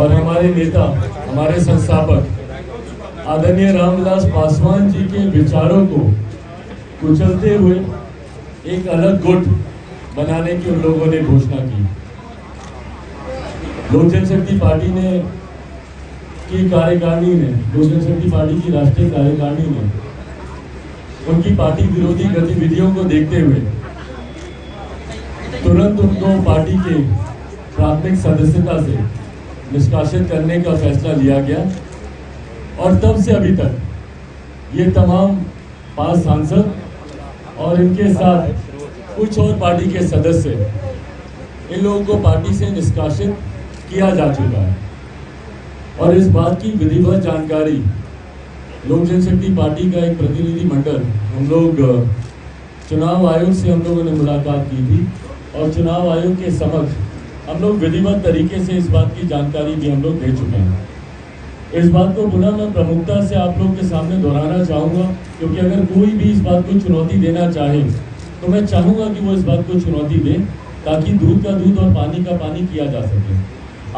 और हमारे नेता, हमारे संस्थापक आदरणीय रामविलास पासवान जी के विचारों को कुचलते हुए एक अलग गुट बनाने की उन लोगों ने घोषणा की। लोक जनशक्ति पार्टी ने की कार्यकारिणी ने, लोक जनशक्ति पार्टी की राष्ट्रीय कार्यकारिणी ने उनकी पार्टी विरोधी गतिविधियों को देखते हुए तुरंत उनको पार्टी के प्राथमिक सदस्यता से निष्कासित करने का फैसला लिया गया। और तब से अभी तक ये तमाम 5 सांसद और इनके साथ कुछ और पार्टी के सदस्य, इन लोगों को पार्टी से निष्कासित किया जा चुका है। और इस बात की विधिवत जानकारी लोक जनशक्ति पार्टी का एक प्रतिनिधि मंडल, हम लोग चुनाव आयोग से हम लोगों ने मुलाकात की थी और चुनाव आयोग के समक्ष हम लोग विधिवत तरीके से इस बात की जानकारी भी हम लोग दे चुके हैं। इस बात को पुनः मैं प्रमुखता से आप लोग के सामने दोहराना चाहूँगा, क्योंकि अगर कोई भी इस बात को चुनौती देना चाहे तो मैं चाहूँगा कि वो इस बात को चुनौती दे, ताकि दूध का दूध और पानी का पानी किया जा सके।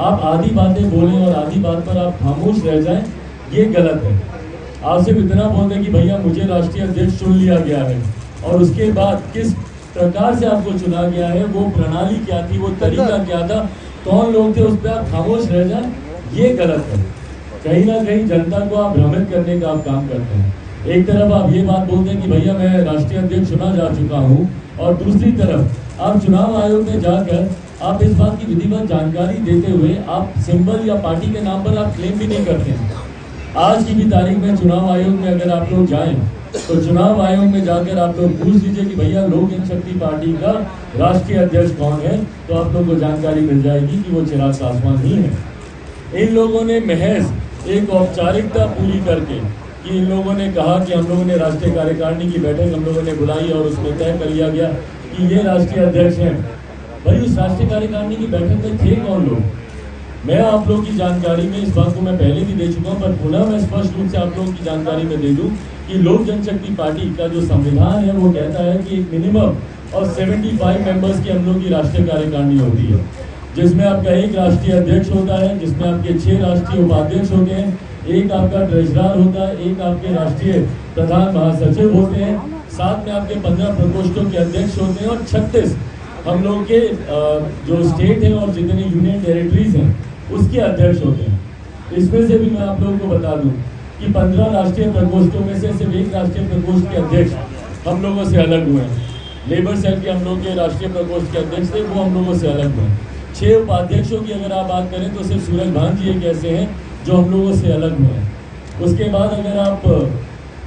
आप आधी बातें बोलें और आधी बात पर आप खामोश रह जाएं, ये गलत है। आप सिर्फ इतना बोल दें कि भैया मुझे राष्ट्रीय अध्यक्ष चुन लिया गया है, और उसके बाद किस प्रकार से आपको चुना गया है, वो प्रणाली क्या थी, वो तरीका क्या था, कौन लोग थे, उस पर आप खामोश रह जाएं, ये गलत है। कहीं ना कहीं जनता को आप भ्रमित करने का आप काम करते हैं। एक तरफ आप ये बात बोलते हैं कि भैया मैं राष्ट्रीय अध्यक्ष चुना जा चुका हूँ, और दूसरी तरफ आप चुनाव आयोग में जाकर आप इस बात की विधिवत जानकारी देते हुए आप सिंबल या पार्टी के नाम पर आप क्लेम भी नहीं करते हैं। आज की भी तारीख में चुनाव आयोग में अगर आप लोग जाएं तो चुनाव आयोग में जाकर आप लोग पूछ लीजिए कि भैया लोक जनशक्ति पार्टी का राष्ट्रीय अध्यक्ष कौन है, तो आप लोगों को जानकारी मिल जाएगी कि वो चिराग पासवान ही है। इन लोगों ने महज एक औपचारिकता पूरी करके कि इन लोगों ने कहा कि हम लोगों ने राष्ट्रीय कार्यकारिणी की बैठक हम लोगों ने बुलाई और उसमें तय कर लिया गया कि ये राष्ट्रीय अध्यक्ष हैं। भाई उस राष्ट्रीय कार्यकारिणी की बैठक में थे कौन लोग? मैं आप लोगों की जानकारी में इस बात को मैं पहले भी दे चुका हूँ, पर पुनः मैं स्पष्ट रूप से आप लोगों की जानकारी में दे दूँ कि लोक जनशक्ति पार्टी का जो संविधान है वो कहता है कि एक मिनिमम और 75 मेंबर्स की हम लोग की राष्ट्रीय कार्यकारिणी होती है, जिसमें आपका एक राष्ट्रीय अध्यक्ष होता है, जिसमें आपके 6 राष्ट्रीय उपाध्यक्ष होते हैं, एक आपका ट्रेजरर होता है, एक आपके राष्ट्रीय प्रधान महासचिव होते हैं, साथ में आपके 15 प्रकोष्ठों के अध्यक्ष होते हैं और 36 हम लोग के जो स्टेट हैं और जितने यूनियन टेरिटरीज हैं उसके अध्यक्ष होते हैं। इसमें से भी मैं आप लोगों को बता दूं कि 15 राष्ट्रीय प्रकोष्ठों में से सिर्फ एक राष्ट्रीय प्रकोष्ठ के अध्यक्ष हम लोगों से अलग हुए हैं। लेबर सेल के हम लोग के राष्ट्रीय प्रकोष्ठ के अध्यक्ष थे, वो हम लोगों से अलग हुए हैं। 6 उपाध्यक्षों की अगर आप बात करें तो सिर्फ सूरज भान जी एक ऐसे हैं जो हम लोगों से अलग हुए हैं। उसके बाद अगर आप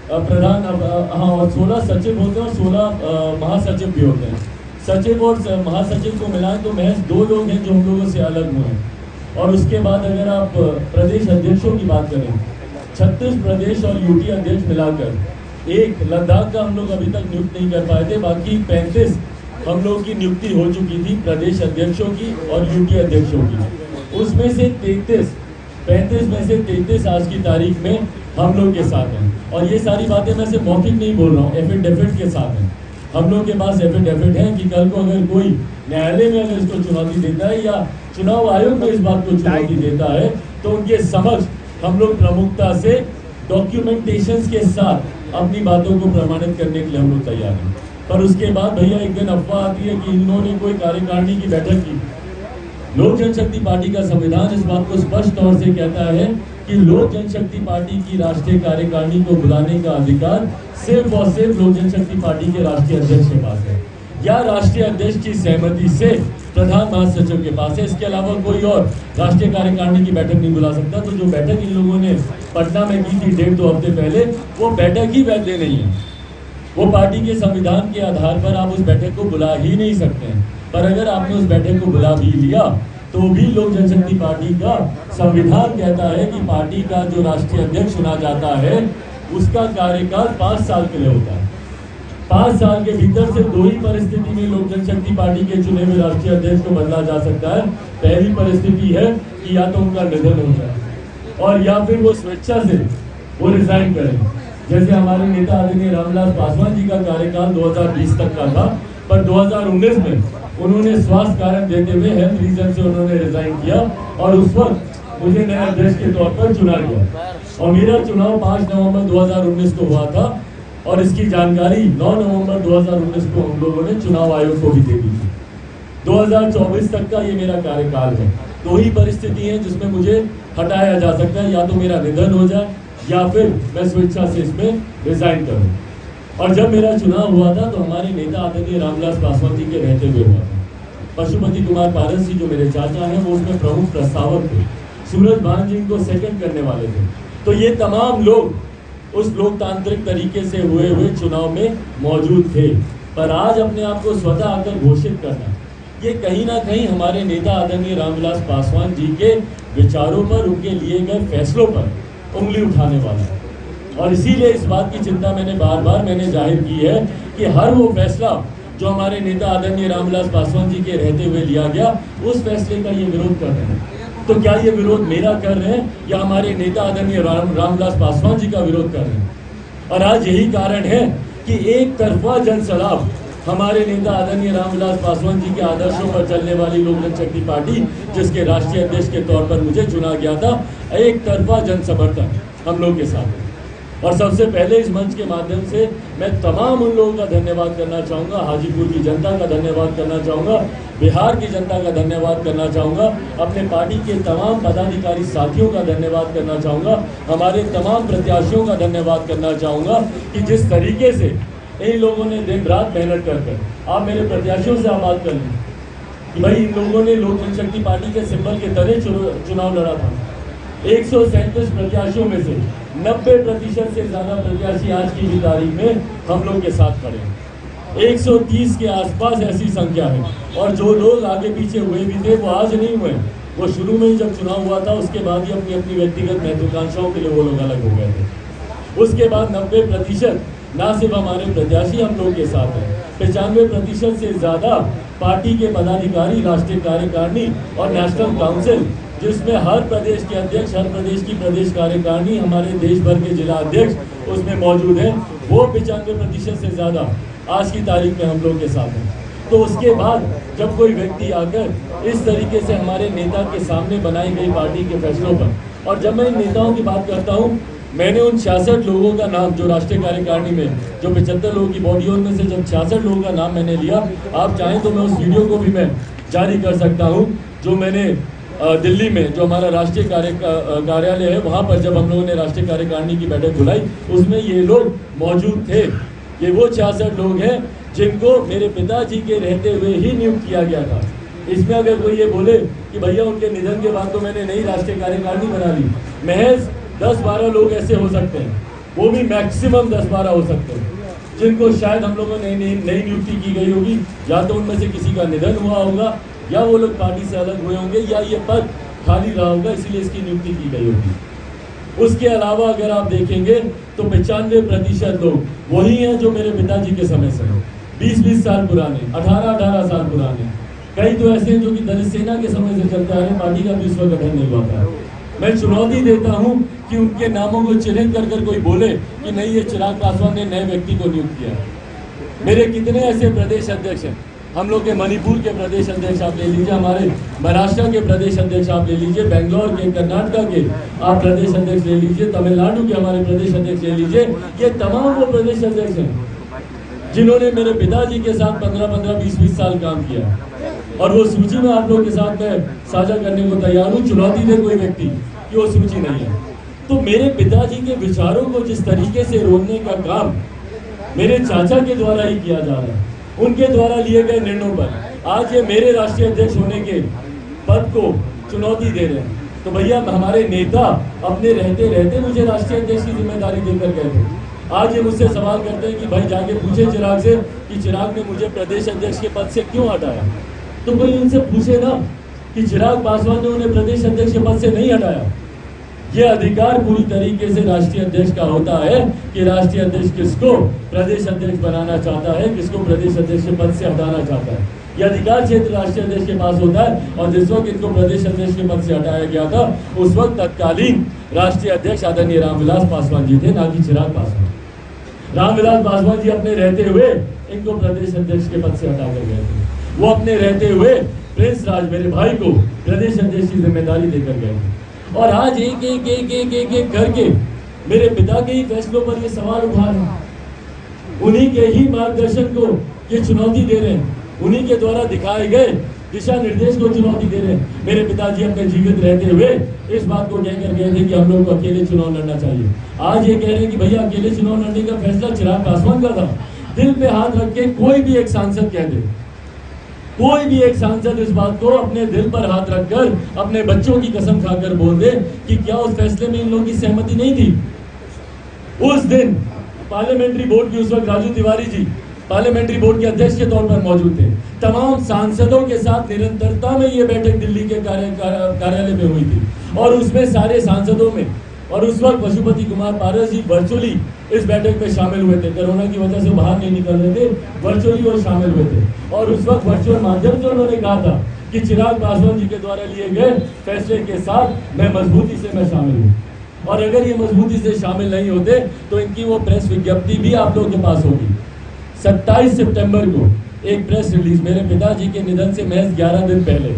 प्रधान, हाँ, और 16 सचिव होते हैं और 16 महासचिव भी होते हैं। सचिव और महासचिव को मिलाएं तो महज 2 लोग हैं जो हम लोगों से अलग हुए हैं। और उसके बाद अगर आप प्रदेश अध्यक्षों की बात करें, 36 प्रदेश और यूटी अध्यक्ष मिलाकर एक लद्दाख का हम लोग अभी तक नियुक्त नहीं कर पाए थे, बाकी 35 हम लोग की नियुक्ति हो चुकी थी प्रदेश अध्यक्षों की और यूटी अध्यक्षों की। उसमें से 35 में से 33 आज की तारीख में हम लोग के साथ हैं। और ये सारी बातें मैं सिर्फ मौखिक नहीं बोल रहा हूँ, एफिडेविट के साथ हैं। हम लोग के पास एफिडेविट है कि कल को अगर कोई न्यायालय में अगर इसको चुनौती देता है या चुनाव आयोग में इस बात को चुनौती देता है तो उनके समक्ष हम लोग प्रमुखता से डॉक्यूमेंटेशंस के साथ अपनी बातों को प्रमाणित करने के लिए हम लोग तैयार हैं। पर उसके बाद भैया एक दिन अफवाह आती है कि इन्होंने कोई कार्यकारिणी की बैठक की। लोक जनशक्ति पार्टी का संविधान इस बात को स्पष्ट तौर से कहता है कि लोक जनशक्ति पार्टी की राष्ट्रीय कार्यकारिणी को बुलाने का अधिकार सिर्फ और सिर्फ लोक जनशक्ति पार्टी के राष्ट्रीय अध्यक्ष के पास है, या राष्ट्रीय अध्यक्ष की सहमति से प्रधान महासचिव के पास है। इसके अलावा कोई और राष्ट्रीय कार्यकारिणी की बैठक नहीं बुला सकता। तो जो बैठक इन लोगों ने पटना में की थी 1.5-2 हफ्ते पहले, वो बैठक ही वैध नहीं है। वो पार्टी के संविधान के आधार पर आप उस बैठक को बुला ही नहीं सकते हैं। पर अगर आपने उस बैठक को बुला भी लिया तो भी लोक जनशक्ति पार्टी का संविधान कहता है कि पार्टी का जो राष्ट्रीय अध्यक्ष चुना जाता है उसका कार्यकाल 5 साल के लिए होता है। 5 साल के भीतर से 2 ही परिस्थिति में लोक जनशक्ति पार्टी के चुने हुए राष्ट्रीय अध्यक्ष को बदला जा सकता है। पहली परिस्थिति है कि या तो उनका निधन हो जाए और या फिर वो स्वेच्छा से वो रिजाइन करें। जैसे हमारे नेता आदरणीय रामविलास पासवान जी का कार्यकाल 2020 तक का था, पर 2019 में उन्होंने स्वास्थ्य कारण देते हुए हेल्थ रीजन से उन्होंने रिजाइन किया और उस वक्त मुझे नए अध्यक्ष के तौर पर चुना गया और मेरा चुनाव 5 नवंबर 2019 को हुआ था और इसकी जानकारी 9 नवंबर 2019 को हम लोगों ने चुनाव आयोग को भी दे दी थी। 2024 तक का ये मेरा कार्यकाल है। दो ही परिस्थिति है जिसमें मुझे हटाया जा सकता है, या तो मेरा निधन हो जाए या फिर मैं स्वेच्छा से इसमें रिजाइन करूं। और जब मेरा चुनाव हुआ था तो हमारे नेता आदरणीय रामविलास पासवान जी के रहते हुए हुआ था। पशुपति कुमार पारस जी जो मेरे चाचा हैं वो उसमें प्रमुख प्रस्तावक थे, सूरज भान जी को सेकंड करने वाले थे। तो ये तमाम लोग उस लोकतांत्रिक तरीके से हुए चुनाव में मौजूद थे। पर आज अपने आप को स्वतः आकर घोषित करना, ये कहीं ना कहीं हमारे नेता आदरणीय रामविलास पासवान जी के विचारों पर, उनके लिए गए फैसलों पर उंगली उठाने वाला है। और इसीलिए इस बात की चिंता मैंने जाहिर की है कि हर वो फैसला जो हमारे नेता आदरणीय रामविलास पासवान जी के रहते हुए लिया गया, उस फैसले का ये विरोध कर रहे हैं। तो क्या ये विरोध मेरा कर रहे हैं या हमारे नेता आदरणीय रामविलास पासवान जी का विरोध कर रहे हैं? और आज यही कारण है कि एक तरफा जनसलाब हमारे नेता आदरणीय रामविलास पासवान जी के आदर्शों पर चलने वाली लोक जनशक्ति पार्टी, जिसके राष्ट्रीय अध्यक्ष के तौर पर मुझे चुना गया था, एक तरफा जनसमर्थन हम लोग के साथ है। और सबसे पहले इस मंच के माध्यम से मैं तमाम उन लोगों का धन्यवाद करना चाहूँगा, हाजीपुर की जनता का धन्यवाद करना चाहूँगा, बिहार की जनता का धन्यवाद करना चाहूँगा, अपने पार्टी के तमाम पदाधिकारी साथियों का धन्यवाद करना चाहूँगा, हमारे तमाम प्रत्याशियों का धन्यवाद करना चाहूँगा कि जिस तरीके से इन लोगों ने दिन रात मेहनत कर आप मेरे प्रत्याशियों से आप बात कर लें कि भाई इन लोगों ने लोक जनशक्ति पार्टी के सिंबल के तले चुनाव लड़ा था। 137 प्रत्याशियों में से 90% से ज़्यादा प्रत्याशी आज की भी तारीख में हम लोग के साथ खड़े हैं। 130 के आसपास ऐसी संख्या है। और जो लोग आगे पीछे हुए भी थे वो आज नहीं हुए, वो शुरू में ही जब चुनाव हुआ था उसके बाद ही अपनी अपनी व्यक्तिगत महत्वाकांक्षाओं के लिए वो लोग अलग हो गए थे। उसके बाद 90% ना सिर्फ हमारे प्रत्याशी हम लोग के साथ हैं, 95% से ज़्यादा पार्टी के पदाधिकारी, राष्ट्रीय कार्यकारिणी और नेशनल काउंसिल, जिसमें हर प्रदेश के अध्यक्ष, हर प्रदेश की प्रदेश कार्यकारिणी, हमारे देश भर के जिला अध्यक्ष उसमें मौजूद हैं, वो 95% से ज़्यादा आज की तारीख में हम लोग के साथ हैं। तो उसके बाद जब कोई व्यक्ति आकर इस तरीके से हमारे नेता के सामने बनाई गई पार्टी के फैसलों पर, और जब मैं इन नेताओं की बात करता हूँ, मैंने उन 66 लोगों का नाम जो राष्ट्रीय कार्यकारिणी में जो 75 लोगों की बॉडी उनमें से जब 66 लोगों का नाम मैंने लिया, आप चाहें तो मैं उस वीडियो को भी मैं जारी कर सकता हूँ, जो मैंने दिल्ली में जो हमारा राष्ट्रीय कार्यालय है वहाँ पर जब हम लोगों ने राष्ट्रीय कार्यकारिणी की बैठक बुलाई, उसमें ये लोग मौजूद थे। ये वो 66 लोग हैं जिनको मेरे पिताजी के रहते हुए ही नियुक्त किया गया था। इसमें अगर कोई ये बोले कि भैया उनके निधन के बाद तो मैंने नई राष्ट्रीय कार्यकारिणी बना ली, महज 10-12 लोग ऐसे हो सकते हैं, वो भी मैक्सिमम 10-12 हो सकते हैं, जिनको शायद हम लोगों ने नई नियुक्ति की गई होगी, या तो उनमें से किसी का निधन हुआ होगा, या वो लोग पार्टी से अलग हुए होंगे, या ये पद खाली रहा होगा इसलिए इसकी नियुक्ति की गई होगी। उसके अलावा अगर आप देखेंगे तो 95% लोग वही हैं जो मेरे पिताजी के समय से हैं, 20-20 साल पुराने, 18-18 साल पुराने। कई तो ऐसे हैं जो कि दलित सेना के समय से चलते आ रहे हैं, पार्टी का भी इस वक्त गठन नहीं हुआ था। मैं चुनौती देता हूं कि उनके नामों को चिन्हित कर कोई बोले कि नहीं ये चिराग पासवान ने नए व्यक्ति को नियुक्त किया है। मेरे कितने ऐसे प्रदेश अध्यक्ष हैं, हम लोग के मणिपुर के प्रदेश अध्यक्ष आप ले लीजिए, हमारे महाराष्ट्र के प्रदेश अध्यक्ष आप ले लीजिए, बेंगलोर के, कर्नाटक के आप प्रदेश अध्यक्ष ले लीजिए, तमिलनाडु के हमारे प्रदेश अध्यक्ष ले लीजिए। ये तमाम वो प्रदेश अध्यक्ष हैं जिन्होंने मेरे पिताजी के साथ 15-15, 20-20 साल काम किया। और वो सूची में आप लोग के साथ मैं साझा करने को तैयार हूँ। चुनौती दे कोई व्यक्ति कि वो सूची नहीं है। तो मेरे पिताजी के विचारों को जिस तरीके से रोकने का काम मेरे चाचा के द्वारा ही किया जा रहा है, उनके द्वारा लिए गए निर्णयों पर आज ये मेरे राष्ट्रीय अध्यक्ष होने के पद को चुनौती दे रहे हैं। तो भैया हमारे नेता अपने रहते रहते मुझे राष्ट्रीय अध्यक्ष की जिम्मेदारी देकर गए थे। आज ये मुझसे सवाल करते हैं कि भाई जाके पूछे चिराग से कि चिराग ने मुझे प्रदेश अध्यक्ष के पद से क्यों हटाया। तो कोई उनसे पूछे ना कि चिराग पासवान ने उन्हें प्रदेश अध्यक्ष के पद से नहीं हटाया। ये अधिकार पूरी तरीके से राष्ट्रीय अध्यक्ष का होता है कि राष्ट्रीय अध्यक्ष किसको प्रदेश अध्यक्ष बनाना चाहता है, किसको प्रदेश अध्यक्ष के पद से हटाना चाहता है। यह अधिकार क्षेत्र राष्ट्रीय अध्यक्ष के पास होता है। और जिस वक्त इनको प्रदेश अध्यक्ष के पद से हटाया गया था, उस वक्त तत्कालीन राष्ट्रीय अध्यक्ष आदरणीय रामविलास पासवान जी थे, ना कि चिराग पासवान। रामविलास पासवान जी अपने रहते हुए इनको प्रदेश अध्यक्ष के पद से हटा कर गए थे। वो अपने रहते हुए प्रिंस राज मेरे भाई को प्रदेश अध्यक्ष की जिम्मेदारी देकर गए थे। और आज एक एक एक एक एक एक करके मेरे पिता के ही फैसलों पर ये सवाल उठा रहे हैं, उन्हीं के ही मार्गदर्शन को ये चुनौती दे रहे हैं, उन्हीं के द्वारा दिखाए गए दिशा निर्देश को चुनौती दे रहे हैं। मेरे पिताजी अपने जीवित रहते हुए इस बात को कहकर गए थे कि हम लोग को अकेले चुनाव लड़ना चाहिए। आज ये कह रहे हैं कि भैया अकेले चुनाव लड़ने का फैसला चिराग पासवान का था। दिल पे हाथ रख के कोई भी एक सांसद कह दे, कोई भी एक सांसद इस बात को अपने दिल पर हाथ रखकर अपने बच्चों की कसम खाकर बोल दे कि क्या उस फैसले में इन लोगों की सहमति नहीं थी। उस दिन पार्लियामेंट्री बोर्ड की उस वक्त राजू तिवारी जी पार्लियामेंट्री बोर्ड के अध्यक्ष के तौर पर मौजूद थे। तमाम सांसदों के साथ निरंतरता में ये बैठक दिल्ली के कार्यालय में हुई थी और उसमें सारे सांसदों में और उस वक्त पशुपति कुमार पारस जी वर्चुअली इस बैठक में शामिल हुए थे। कोरोना की वजह से बाहर नहीं निकल रहे थे, वर्चुअली वो शामिल हुए थे और उस वक्त वर्चुअल माध्यम से उन्होंने कहा था कि चिराग पासवान जी के द्वारा लिए गए फैसले के साथ मैं मजबूती से मैं शामिल हूँ और अगर ये मजबूती से शामिल नहीं होते तो इनकी वो प्रेस विज्ञप्ति भी आप लोगों के पास होगी। 27 सितंबर को एक प्रेस रिलीज मेरे पिताजी के निधन से महज 11 दिन पहले,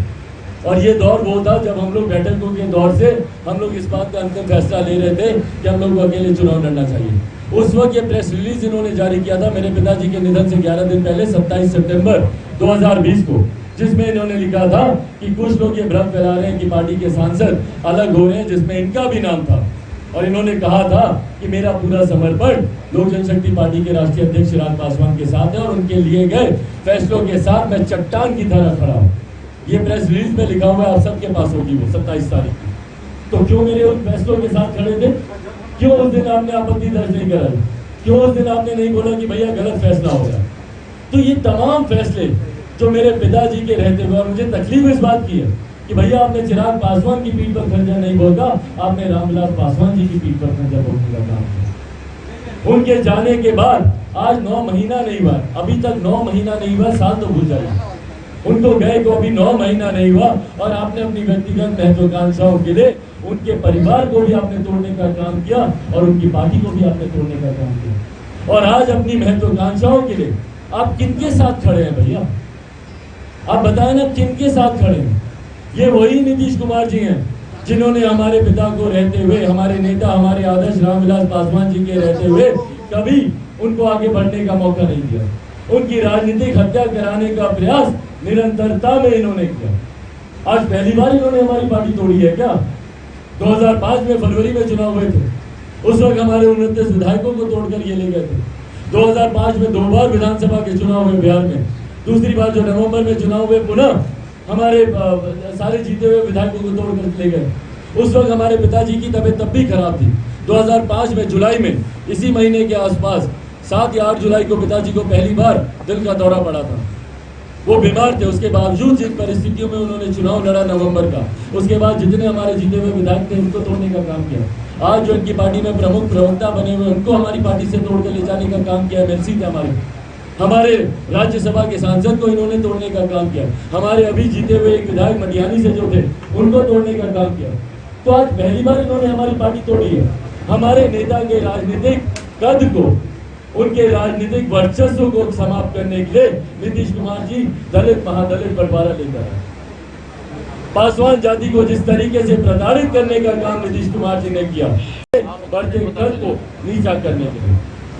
और ये दौर वो था जब हम लोग बैठकों के दौर से हम लोग इस बात का अंतिम फैसला ले रहे थे कि हम लोग को अकेले चुनाव लड़ना चाहिए। उस वक्त ये प्रेस रिलीज इन्होंने जारी किया था मेरे पिताजी के निधन से 11 दिन पहले 27 सितंबर 2020 को, जिसमें इन्होंने लिखा था कि कुछ लोग ये भ्रम फैला रहे हैं कि पार्टी के सांसद अलग हो रहे हैं, जिसमें इनका भी नाम था। और इन्होंने कहा था कि मेरा पूरा समर्पण लोक जनशक्ति पार्टी के राष्ट्रीय अध्यक्ष चिराग पासवान के साथ है और उनके लिए गए फैसलों के साथ मैं चट्टान की तरह खड़ा हूँ। ये प्रेस रिलीज में लिखा हुआ है, आप सबके पास होगी वो 27 तारीख की। तो क्यों मेरे उन फैसलों के साथ खड़े थे? क्यों उस दिन आपने आपत्ति दर्ज नहीं करा? क्यों उस दिन आपने नहीं बोला कि भैया गलत फैसला हो गया? तो ये तमाम फैसले जो मेरे पिताजी के रहते हुए, और मुझे तकलीफ इस बात की है कि भैया आपने चिराग पासवान की पीठ पर खंजर नहीं भोंका, आपने रामविलास पासवान जी की पीठ पर खंजर भोंकने का काम किया। उनके जाने के बाद आज 9 महीना नहीं हुआ, अभी तक 9 महीना नहीं हुआ, साल तो भूल जाइए, उनको गए को अभी 9 महीना नहीं हुआ और आपने अपनी व्यक्तिगत महत्वाकांक्षाओं के लिए उनके परिवार को भी आपने तोड़ने का काम किया और उनकी पार्टी को भी आपने तोड़ने का काम किया। और आज अपनी महत्वाकांक्षाओं के लिए आप किनके साथ खड़े हैं भैया? आप बताएं ना, किनके साथ खड़े हैं? ये वही नीतीश कुमार जी हैं जिन्होंने हमारे पिता को रहते हुए, हमारे नेता, हमारे आदर्श रामविलास पासवान जी के रहते हुए कभी उनको आगे बढ़ने का मौका नहीं दिया। उनकी राजनीतिक हत्या कराने का प्रयास निरंतरता में इन्होंने किया। आज पहली बार इन्होंने हमारी पार्टी तोड़ी है क्या? 2005 में फरवरी में चुनाव हुए थे, उस वक्त हमारे 29 विधायकों को तोड़कर ये ले गए थे। 2005 में 2 बार विधानसभा के चुनाव हुए बिहार में, दूसरी बार जो नवंबर में चुनाव हुए पुनः हमारे सारे जीते हुए विधायकों को तोड़कर ले गए। उस वक्त हमारे पिताजी की तबीयत तब भी खराब थी। 2005 में जुलाई में, इसी महीने के आसपास 7 या 8 जुलाई को पिताजी को पहली बार दिल का दौरा पड़ा था। वो बीमार थे, उसके बावजूद जिन परिस्थितियों में उन्होंने चुनाव लड़ा नवंबर का, उसके बाद जितने हमारे जीते हुए विधायक थे उनको तोड़ने का काम किया। आज जो इनकी पार्टी में प्रमुख प्रवक्ता बने हुए उनको हमारी पार्टी से तोड़ कर ले जाने का काम किया। एमएलसी थे हमारे राज्यसभा के सांसद को इन्होंने तोड़ने का काम किया। हमारे अभी जीते हुए एक विधायक मटियानी से जो थे उनको तोड़ने का काम किया। तो आज पहली बार इन्होंने हमारी पार्टी तोड़ी है। हमारे नेता के राजनीतिक कद को, उनके राजनीतिक वर्चस्व को समाप्त करने के लिए नीतीश कुमार जी दलित महादलित बंटवारा लेकर आए। पासवान जाति को जिस तरीके से प्रताड़ित करने का काम नीतीश कुमार जी ने किया, बढ़ते कद को नीचा करने के लिए।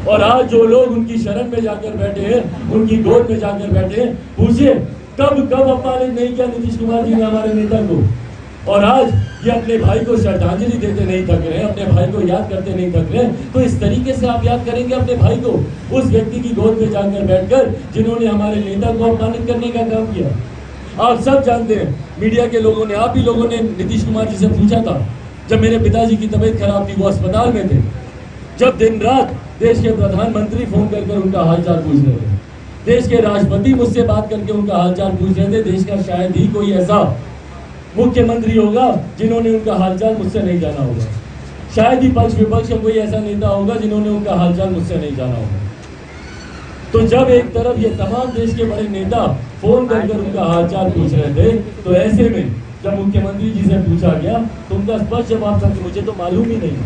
और आज जो लोग उनकी शरण में जाकर बैठे हैं, उनकी गोद में जाकर बैठे हैं, पूछिए कब अपमानित नहीं किया नीतीश कुमार जी ने हमारे नेता को। और आज ये अपने भाई को श्रद्धांजलि देते नहीं थक रहे, अपने भाई को याद करते नहीं थक रहे। तो इस तरीके से आप याद करेंगे अपने भाई को, उस व्यक्ति की गोद में जाकर बैठकर जिन्होंने हमारे नेता को अपमानित करने का काम किया। आप सब जानते हैं, मीडिया के लोगों ने, आप ही लोगों ने नीतीश कुमार जी से पूछा था जब मेरे पिताजी की तबीयत खराब थी, वो अस्पताल में थे, जब दिन रात देश के प्रधानमंत्री फोन कर उनका हालचाल पूछ रहे थे, देश के राष्ट्रपति मुझसे बात करके उनका हालचाल पूछ रहे थे। देश का शायद ही कोई ऐसा मुख्यमंत्री होगा जिन्होंने उनका हालचाल मुझसे नहीं जाना होगा। शायद ही पक्ष विपक्ष में कोई ऐसा नेता होगा जिन्होंने उनका हालचाल मुझसे नहीं जाना होगा। तो जब एक तरफ ये तमाम देश के बड़े नेता फोन कर उनका हालचाल पूछ रहे थे, तो ऐसे में जब मुख्यमंत्री जी से पूछा गया तो उनका स्पष्ट जवाब था कि मुझे तो मालूम ही नहीं।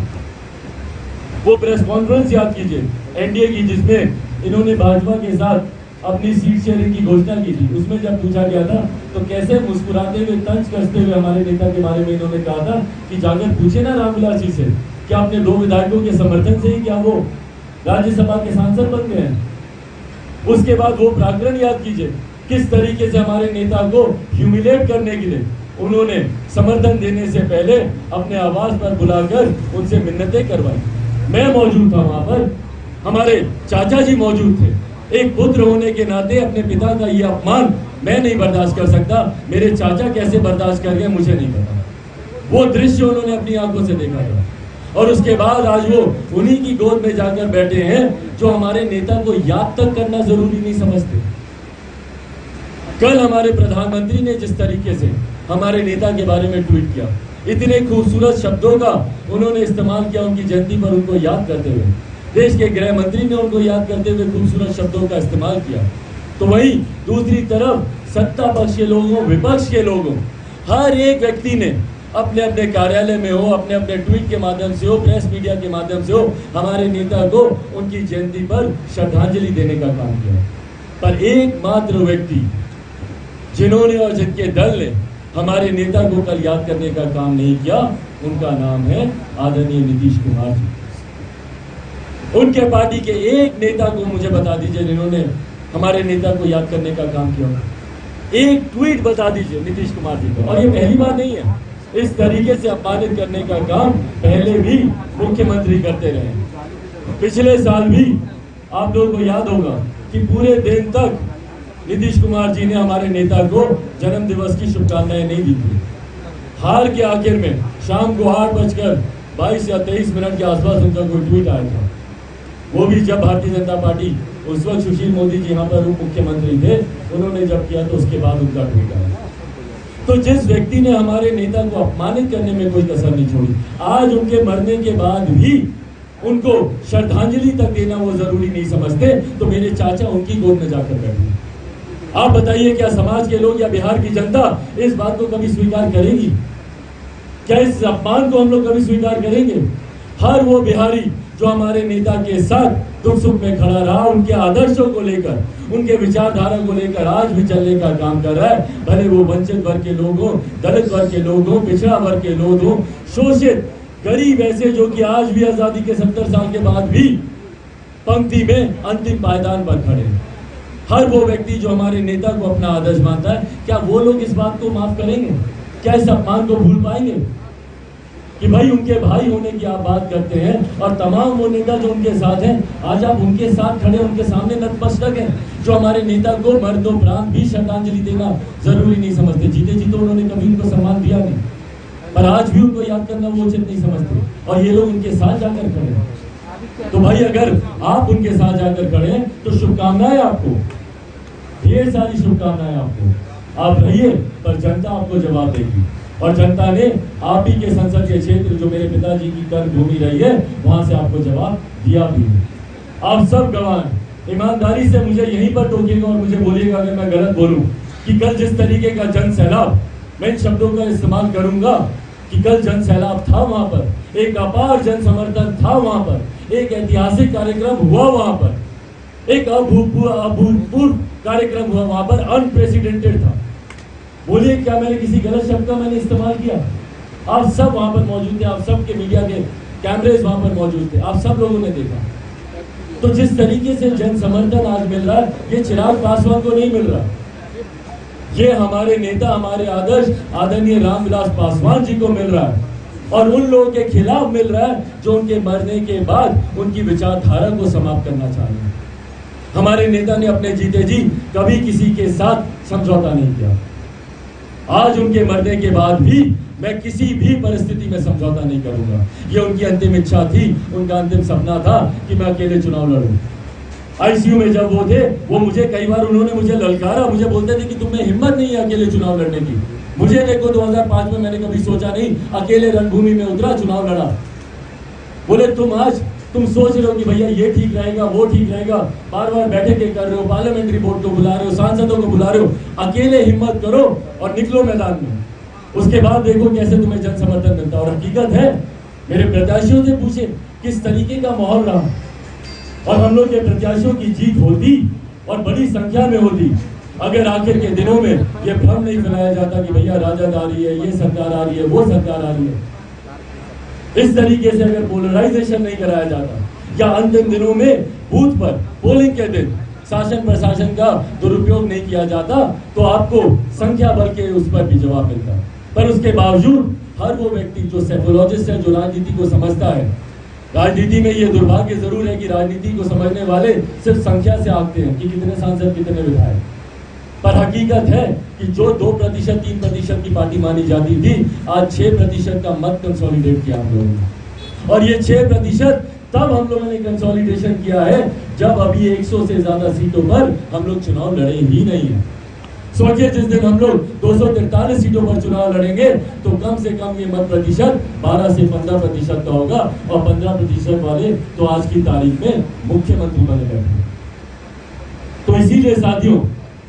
वो प्रेस कॉन्फ्रेंस याद कीजिए एनडीए की, जिसमें इन्होंने भाजपा के साथ अपनी सीट शेयरिंग की घोषणा की थी, उसमें जब पूछा गया था तो कैसे मुस्कुराते हुए, तंज कसते हुए हमारे नेता के बारे में इन्होंने कहा था कि जाकर पूछे ना रामविलास जी से, क्या अपने 2 विधायकों के समर्थन से ही क्या वो राज्यसभा के सांसद बन गए हैं। उसके बाद वो प्राकरण याद कीजिए, किस तरीके से हमारे नेता को ह्यूमिलेट करने के लिए उन्होंने समर्थन देने से पहले अपने आवास पर बुलाकर उनसे मिन्नतें करवाई। मैं मौजूद था वहां पर, हमारे चाचा जी मौजूद थे। एक पुत्र होने के नाते अपने पिता का ये अपमान मैं नहीं बर्दाश्त कर सकता, मेरे चाचा कैसे बर्दाश्त कर गए मुझे नहीं पता। वो दृश्य उन्होंने अपनी आंखों से देखा था और उसके बाद आज वो उन्हीं की गोद में जाकर बैठे हैं जो हमारे नेता को याद तक करना जरूरी नहीं समझते। कल हमारे प्रधानमंत्री ने जिस तरीके से हमारे नेता के बारे में ट्वीट किया, इतने खूबसूरत शब्दों का उन्होंने इस्तेमाल किया उनकी जयंती पर उनको याद करते हुए। देश के गृह मंत्री ने उनको याद करते हुए खूबसूरत शब्दों का इस्तेमाल किया। तो वहीं दूसरी तरफ सत्ता पक्ष के लोगों, विपक्ष के लोगों, हर एक व्यक्ति ने अपने अपने कार्यालय में हो, अपने अपने ट्वीट के माध्यम से हो, प्रेस मीडिया के माध्यम से हो, हमारे नेता को उनकी जयंती पर श्रद्धांजलि देने का काम किया। पर एकमात्र व्यक्ति जिन्होंने और जिनके दल ने हमारे नेता को कल याद करने का काम नहीं किया, उनका नाम है आदरणीय नीतीश कुमार जी। उनके पार्टी के एक नेता को मुझे बता दीजिए जिन्होंने हमारे नेता को याद करने का काम किया। एक ट्वीट बता दीजिए नीतीश कुमार जी को। और ये पहली बार नहीं है, इस तरीके से अपमानित करने का काम पहले भी मुख्यमंत्री करते रहे। पिछले साल भी आप लोगों को याद होगा कि पूरे दिन तक नीतीश कुमार जी ने हमारे नेता को जन्म दिवस की शुभकामनाएं नहीं दी थी। हाल के आखिर में शाम को 8:22 या 23 के आसपास उनका कोई ट्वीट आया था। वो भी जब भारतीय जनता पार्टी, उस वक्त सुशील मोदी जी यहाँ पर उप मुख्यमंत्री थे, उन्होंने जब किया तो उसके बाद उनका ट्वीट आया। तो जिस व्यक्ति ने हमारे नेता को अपमानित करने में कोई कसर नहीं छोड़ी, आज उनके मरने के बाद भी उनको श्रद्धांजलि तक देना वो जरूरी नहीं समझते, तो मेरे चाचा उनकी गोद में जाकर बैठे। आप बताइए, क्या समाज के लोग या बिहार की जनता इस बात को कभी स्वीकार करेगी? क्या इस अपमान को हम लोग कभी स्वीकार करेंगे? हर वो बिहारी जो हमारे नेता के साथ दुख सुख में खड़ा रहा, उनके आदर्शों को लेकर, उनके विचारधारा को लेकर आज भी चलने का काम कर रहा है, भले वो वंचित वर्ग के लोग हों, दलित वर्ग के लोग हों, पिछड़ा वर्ग के लोग हों, शोषित गरीब ऐसे जो कि आज भी आजादी के 70 साल के बाद भी पंक्ति में अंतिम पायदान पर खड़े हैं। हर वो व्यक्ति जो हमारे नेता को अपना आदर्श मानता है, क्या वो लोग इस बात को माफ करेंगे? क्या इस अपमान को भूल पाएंगे कि भाई उनके भाई होने की आप बात करते हैं और तमाम वो नेता जो उनके साथ हैं, आज आप उनके साथ खड़े, उनके सामने नतमस्तक हैं, जो हमारे नेता को मर्दोपरांत भी श्रद्धांजलि देना जरूरी नहीं समझते। जीते जी तो उन्होंने कभी उनको सम्मान दिया नहीं, पर आज भी उनको याद करना वो उचित नहीं समझते और ये लोग उनके साथ जाकर खड़े हैं। तो भाई अगर आप उनके साथ जाकर खड़े हैं तो शुभकामनाएं आपको, ढेर सारी शुभकामनाएं आपको। आप रहिए, पर जनता आपको जवाब देगी और जनता ने आप ही के संसद के क्षेत्र जो मेरे पिताजी की कर्मभूमि रही है, वहां से आपको जवाब दिया भी है। आप सब गवाह ईमानदारी से मुझे यहीं पर टोकेगा और मुझे बोलिएगा अगर मैं गलत बोलूं कि कल जिस तरीके का जन सैलाब, मैं इन शब्दों का इस्तेमाल करूंगा कि कल जन सैलाब था वहां पर, एक अपार जन समर्थन था वहां पर, एक ऐतिहासिक कार्यक्रम हुआ वहां पर, एक अभूतपूर्व कार्यक्रम हुआ वहां पर, अनप्रेसिडेंटेड था। बोलिए, क्या मैंने किसी गलत शब्द का मैंने इस्तेमाल किया? आप सब वहां पर मौजूद थे, आप सब के मीडिया के कैमरेज वहां पर मौजूद थे, आप सब लोगों ने देखा। तो जिस तरीके से जन समर्थन आज मिल रहा है, ये चिराग पासवान को नहीं मिल रहा, ये हमारे नेता, हमारे आदर्श आदरणीय रामविलास पासवान जी को मिल रहा है और उन लोगों के खिलाफ मिल रहा है जो उनके मरने के बाद उनकी विचारधारा को समाप्त करना चाह रहे हैं। हमारे नेता ने अपने जीते जी कभी किसी के साथ समझौता नहीं किया। आज उनके मरने के बाद भी मैं किसी भी परिस्थिति में समझौता नहीं करूंगा। ये उनकी अंतिम इच्छा थी, उनका अंतिम सपना था कि मैं अकेले चुनाव लड़ूं। आईसीयू में जब वो थे, वो मुझे कई बार उन्होंने मुझे ललकारा, मुझे बोलते थे कि तुम्हें हिम्मत नहीं है अकेले चुनाव लड़ने की। मुझे देखो 2005 में मैंने कभी सोचा नहीं, अकेले रणभूमि में उतरा, चुनाव लड़ा। बोले तुम सोच रहे हो कि भैया ये ठीक रहेगा, वो ठीक रहेगा, बार बार बैठकें कर रहे हो, पार्लियामेंट्री बोर्ड को बुला रहे हो, सांसदों को बुला रहे हो, अकेले हिम्मत करो और निकलो मैदान में, उसके बाद देखो कैसे तुम्हें जन समर्थन मिलता है। और हकीकत है, मेरे प्रत्याशियों से पूछे किस तरीके का माहौल रहा और हम लोग के प्रत्याशियों की जीत होती और बड़ी संख्या में होती, अगर आखिर के दिनों में ये भ्रम नहीं फैलाया जाता कि भैया राजद आ रही है, ये सरकार आ रही है, वो सरकार आ रही है, इस तरीके से अगर पोलराइजेशन नहीं कराया जाता, या अंतिम दिनों में बूथ पर पोलिंग के दिन शासन प्रशासन का दुरुपयोग नहीं किया जाता, तो आपको संख्या बल के उस पर भी जवाब मिलता। पर उसके बावजूद हर वो व्यक्ति जो साइकोलॉजिस्ट है, जो राजनीति को समझता है, राजनीति में ये दुर्भाग्य जरूर है कि राजनीति को समझने वाले सिर्फ संख्या से आंकते हैं कि कितने सांसद, कितने विधायक, पर हकीकत है कि जो 2%, 3% की पार्टी मानी जाती थी, आज 6% का मत कंसोलिडेट किया हम लोगों ने। और ये 6% तब हम लोगों ने कंसोलिडेशन किया है जब अभी 100 से ज्यादा सीटों पर हम लोग चुनाव लड़े ही नहीं है। सोचिए जिस दिन हम लोग 243 सीटों पर चुनाव लड़ेंगे तो कम से कम ये मत प्रतिशत 12 से 15% का होगा, और 15% वाले तो आज की तारीख में मुख्यमंत्री बने बैठे। तो इसीलिए साथियों,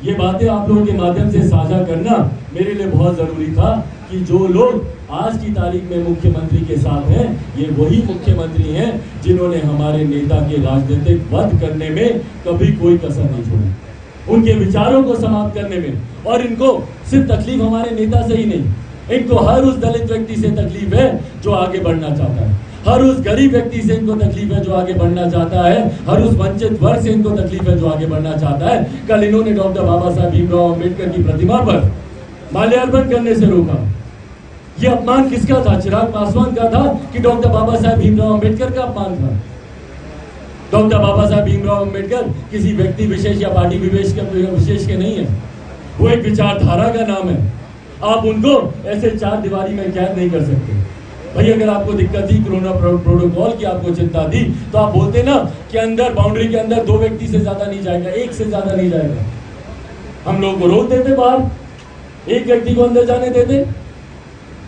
ये बातें आप लोगों के माध्यम से साझा करना मेरे लिए बहुत जरूरी था कि जो लोग आज की तारीख में मुख्यमंत्री के साथ हैं, ये वही मुख्यमंत्री हैं जिन्होंने हमारे नेता के राजनीतिक वध करने में कभी कोई कसर नहीं छोड़ी, उनके विचारों को समाप्त करने में। और इनको सिर्फ तकलीफ हमारे नेता से ही नहीं, इनको हर उस दलित व्यक्ति से तकलीफ है जो आगे बढ़ना चाहता है, हर उस गरीब व्यक्ति से इनको तकलीफ है जो आगे बढ़ना चाहता है, हर उस वंचित वर्ग से इनको तकलीफ है जो आगे बढ़ना चाहता है। कल इन्होंने डॉक्टर बाबा साहब भीमराव अम्बेडकर की प्रतिमा पर माल्यार्पण करने से रोका। ये अपमान किसका था? चिराग पासवान का था कि डॉक्टर बाबा साहब भीमराव अम्बेडकर का अपमान था? डॉक्टर बाबा साहब भीमराव अम्बेडकर किसी व्यक्ति विशेष या पार्टी विशेष के नहीं है, वो एक विचारधारा का नाम है। आप उनको ऐसे 4 दीवारी में कैद नहीं कर सकते। भाई अगर आपको दिक्कत थी कोरोना प्रोटोकॉल की, आपको चिंता थी, तो आप बोलते ना कि अंदर बाउंड्री के अंदर 2 व्यक्ति से ज्यादा नहीं जाएगा, 1 से ज्यादा नहीं जाएगा। हम लोग को रोक देते बाहर, 1 व्यक्ति को अंदर जाने देते।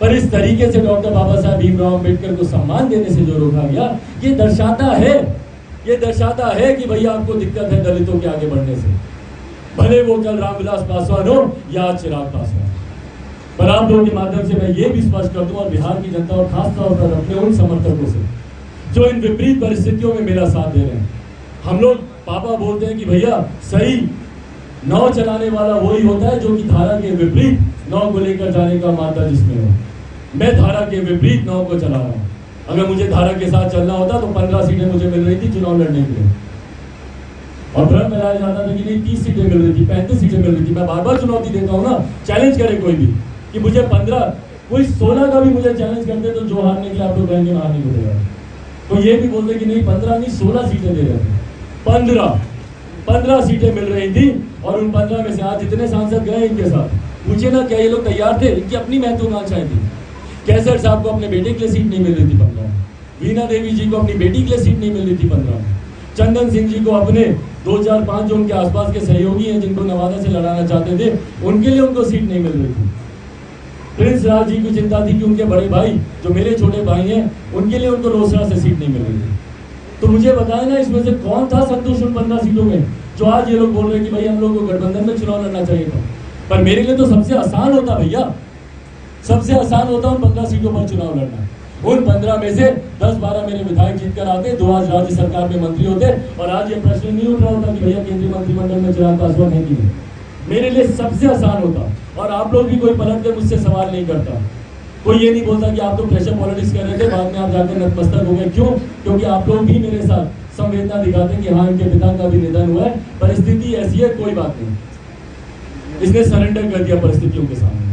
पर इस तरीके से डॉक्टर बाबा साहब भीमराव अम्बेडकर को सम्मान देने से जो रोका गया, ये दर्शाता है कि भैया आपको दिक्कत है दलितों के आगे बढ़ने से, भले वो कल रामविलास पासवान हो या चिराग पासवान। पर आप लोगों के माध्यम से मैं ये भी स्पष्ट कर दूं, और बिहार की जनता और खास तौर पर अपने उन समर्थकों से जो इन विपरीत परिस्थितियों में मेरा साथ दे रहे हैं। हम लोग पापा बोलते हैं कि भैया सही नाव चलाने वाला वही होता है जो कि धारा के विपरीत नाव को लेकर जाने का मादा जिसमें हो। मैं धारा के विपरीत नाव को चला रहा हूँ। अगर मुझे धारा के साथ चलना होता तो 15 सीटें मुझे मिल रही थी चुनाव लड़ने के लिए, और भ्रम फैलाया जाता था कि नहीं 30 सीटें मिल रही थी, 35 सीटें मिल रही थी। मैं बार बार चुनौती देता हूँ ना, चैलेंज करे कोई भी कि मुझे 15, कोई 16 का भी मुझे चैलेंज करते तो जो हारने के लिए आप लोग कहेंगे मैं हारने को तैयार। तो ये भी बोलते कि नहीं 15 नहीं 16 सीटें दे रहे थे। 15 सीटें मिल रही थी, और उन 15 में से आज जितने सांसद गए इनके साथ, पूछे ना क्या ये लोग तैयार थे? इनकी अपनी महत्वाकांक्षाएं थी। कैसर साहब को अपने बेटे के लिए सीट नहीं मिल रही थी 15 में, वीणा देवी जी को अपनी बेटी के लिए सीट नहीं मिल रही थी 15 में, चंदन सिंह जी को अपने 2, 4, 5 जो उनके आसपास के सहयोगी हैं जिनको नवादा से लड़ाना चाहते थे, उनके लिए उनको सीट नहीं मिल रही थी। प्रिंस राज जी को चिंता थी कि उनके बड़े भाई जो मेरे छोटे भाई हैं, उनके लिए उनको रोसड़ा से सीट नहीं मिल रही थी। तो मुझे बताया ना इसमें से कौन था संतोष उन 15 सीटों में, जो आज ये लोग बोल रहे हैं कि भाई हम लोग को गठबंधन में चुनाव लड़ना चाहिए था। पर मेरे लिए तो सबसे आसान होता भैया, सबसे आसान होता उन 15 सीटों पर चुनाव लड़ना। उन 15 में से 10-12 मेरे विधायक जीत कर आते, 2 आज राज्य सरकार में मंत्री होते, और आज ये प्रश्न नहीं उठ रहा होता कि भैया केंद्रीय मंत्रिमंडल में चिराग पासवान है कि नहीं। मेरे लिए सबसे आसान होता। और आप लोग भी कोई पलट कर मुझसे सवाल नहीं करता, कोई ये नहीं बोलता कि आप तो प्रेशर पॉलिटिक्स कर रहे थे, बाद में आप जाकर नतमस्तक हो गए। क्यों? क्योंकि आप लोग भी मेरे साथ संवेदना दिखाते हैं कि हाँ इनके पिता का भी निधन हुआ है, परिस्थिति ऐसी है, कोई बात नहीं, इसने सरेंडर कर दिया परिस्थितियों के सामने।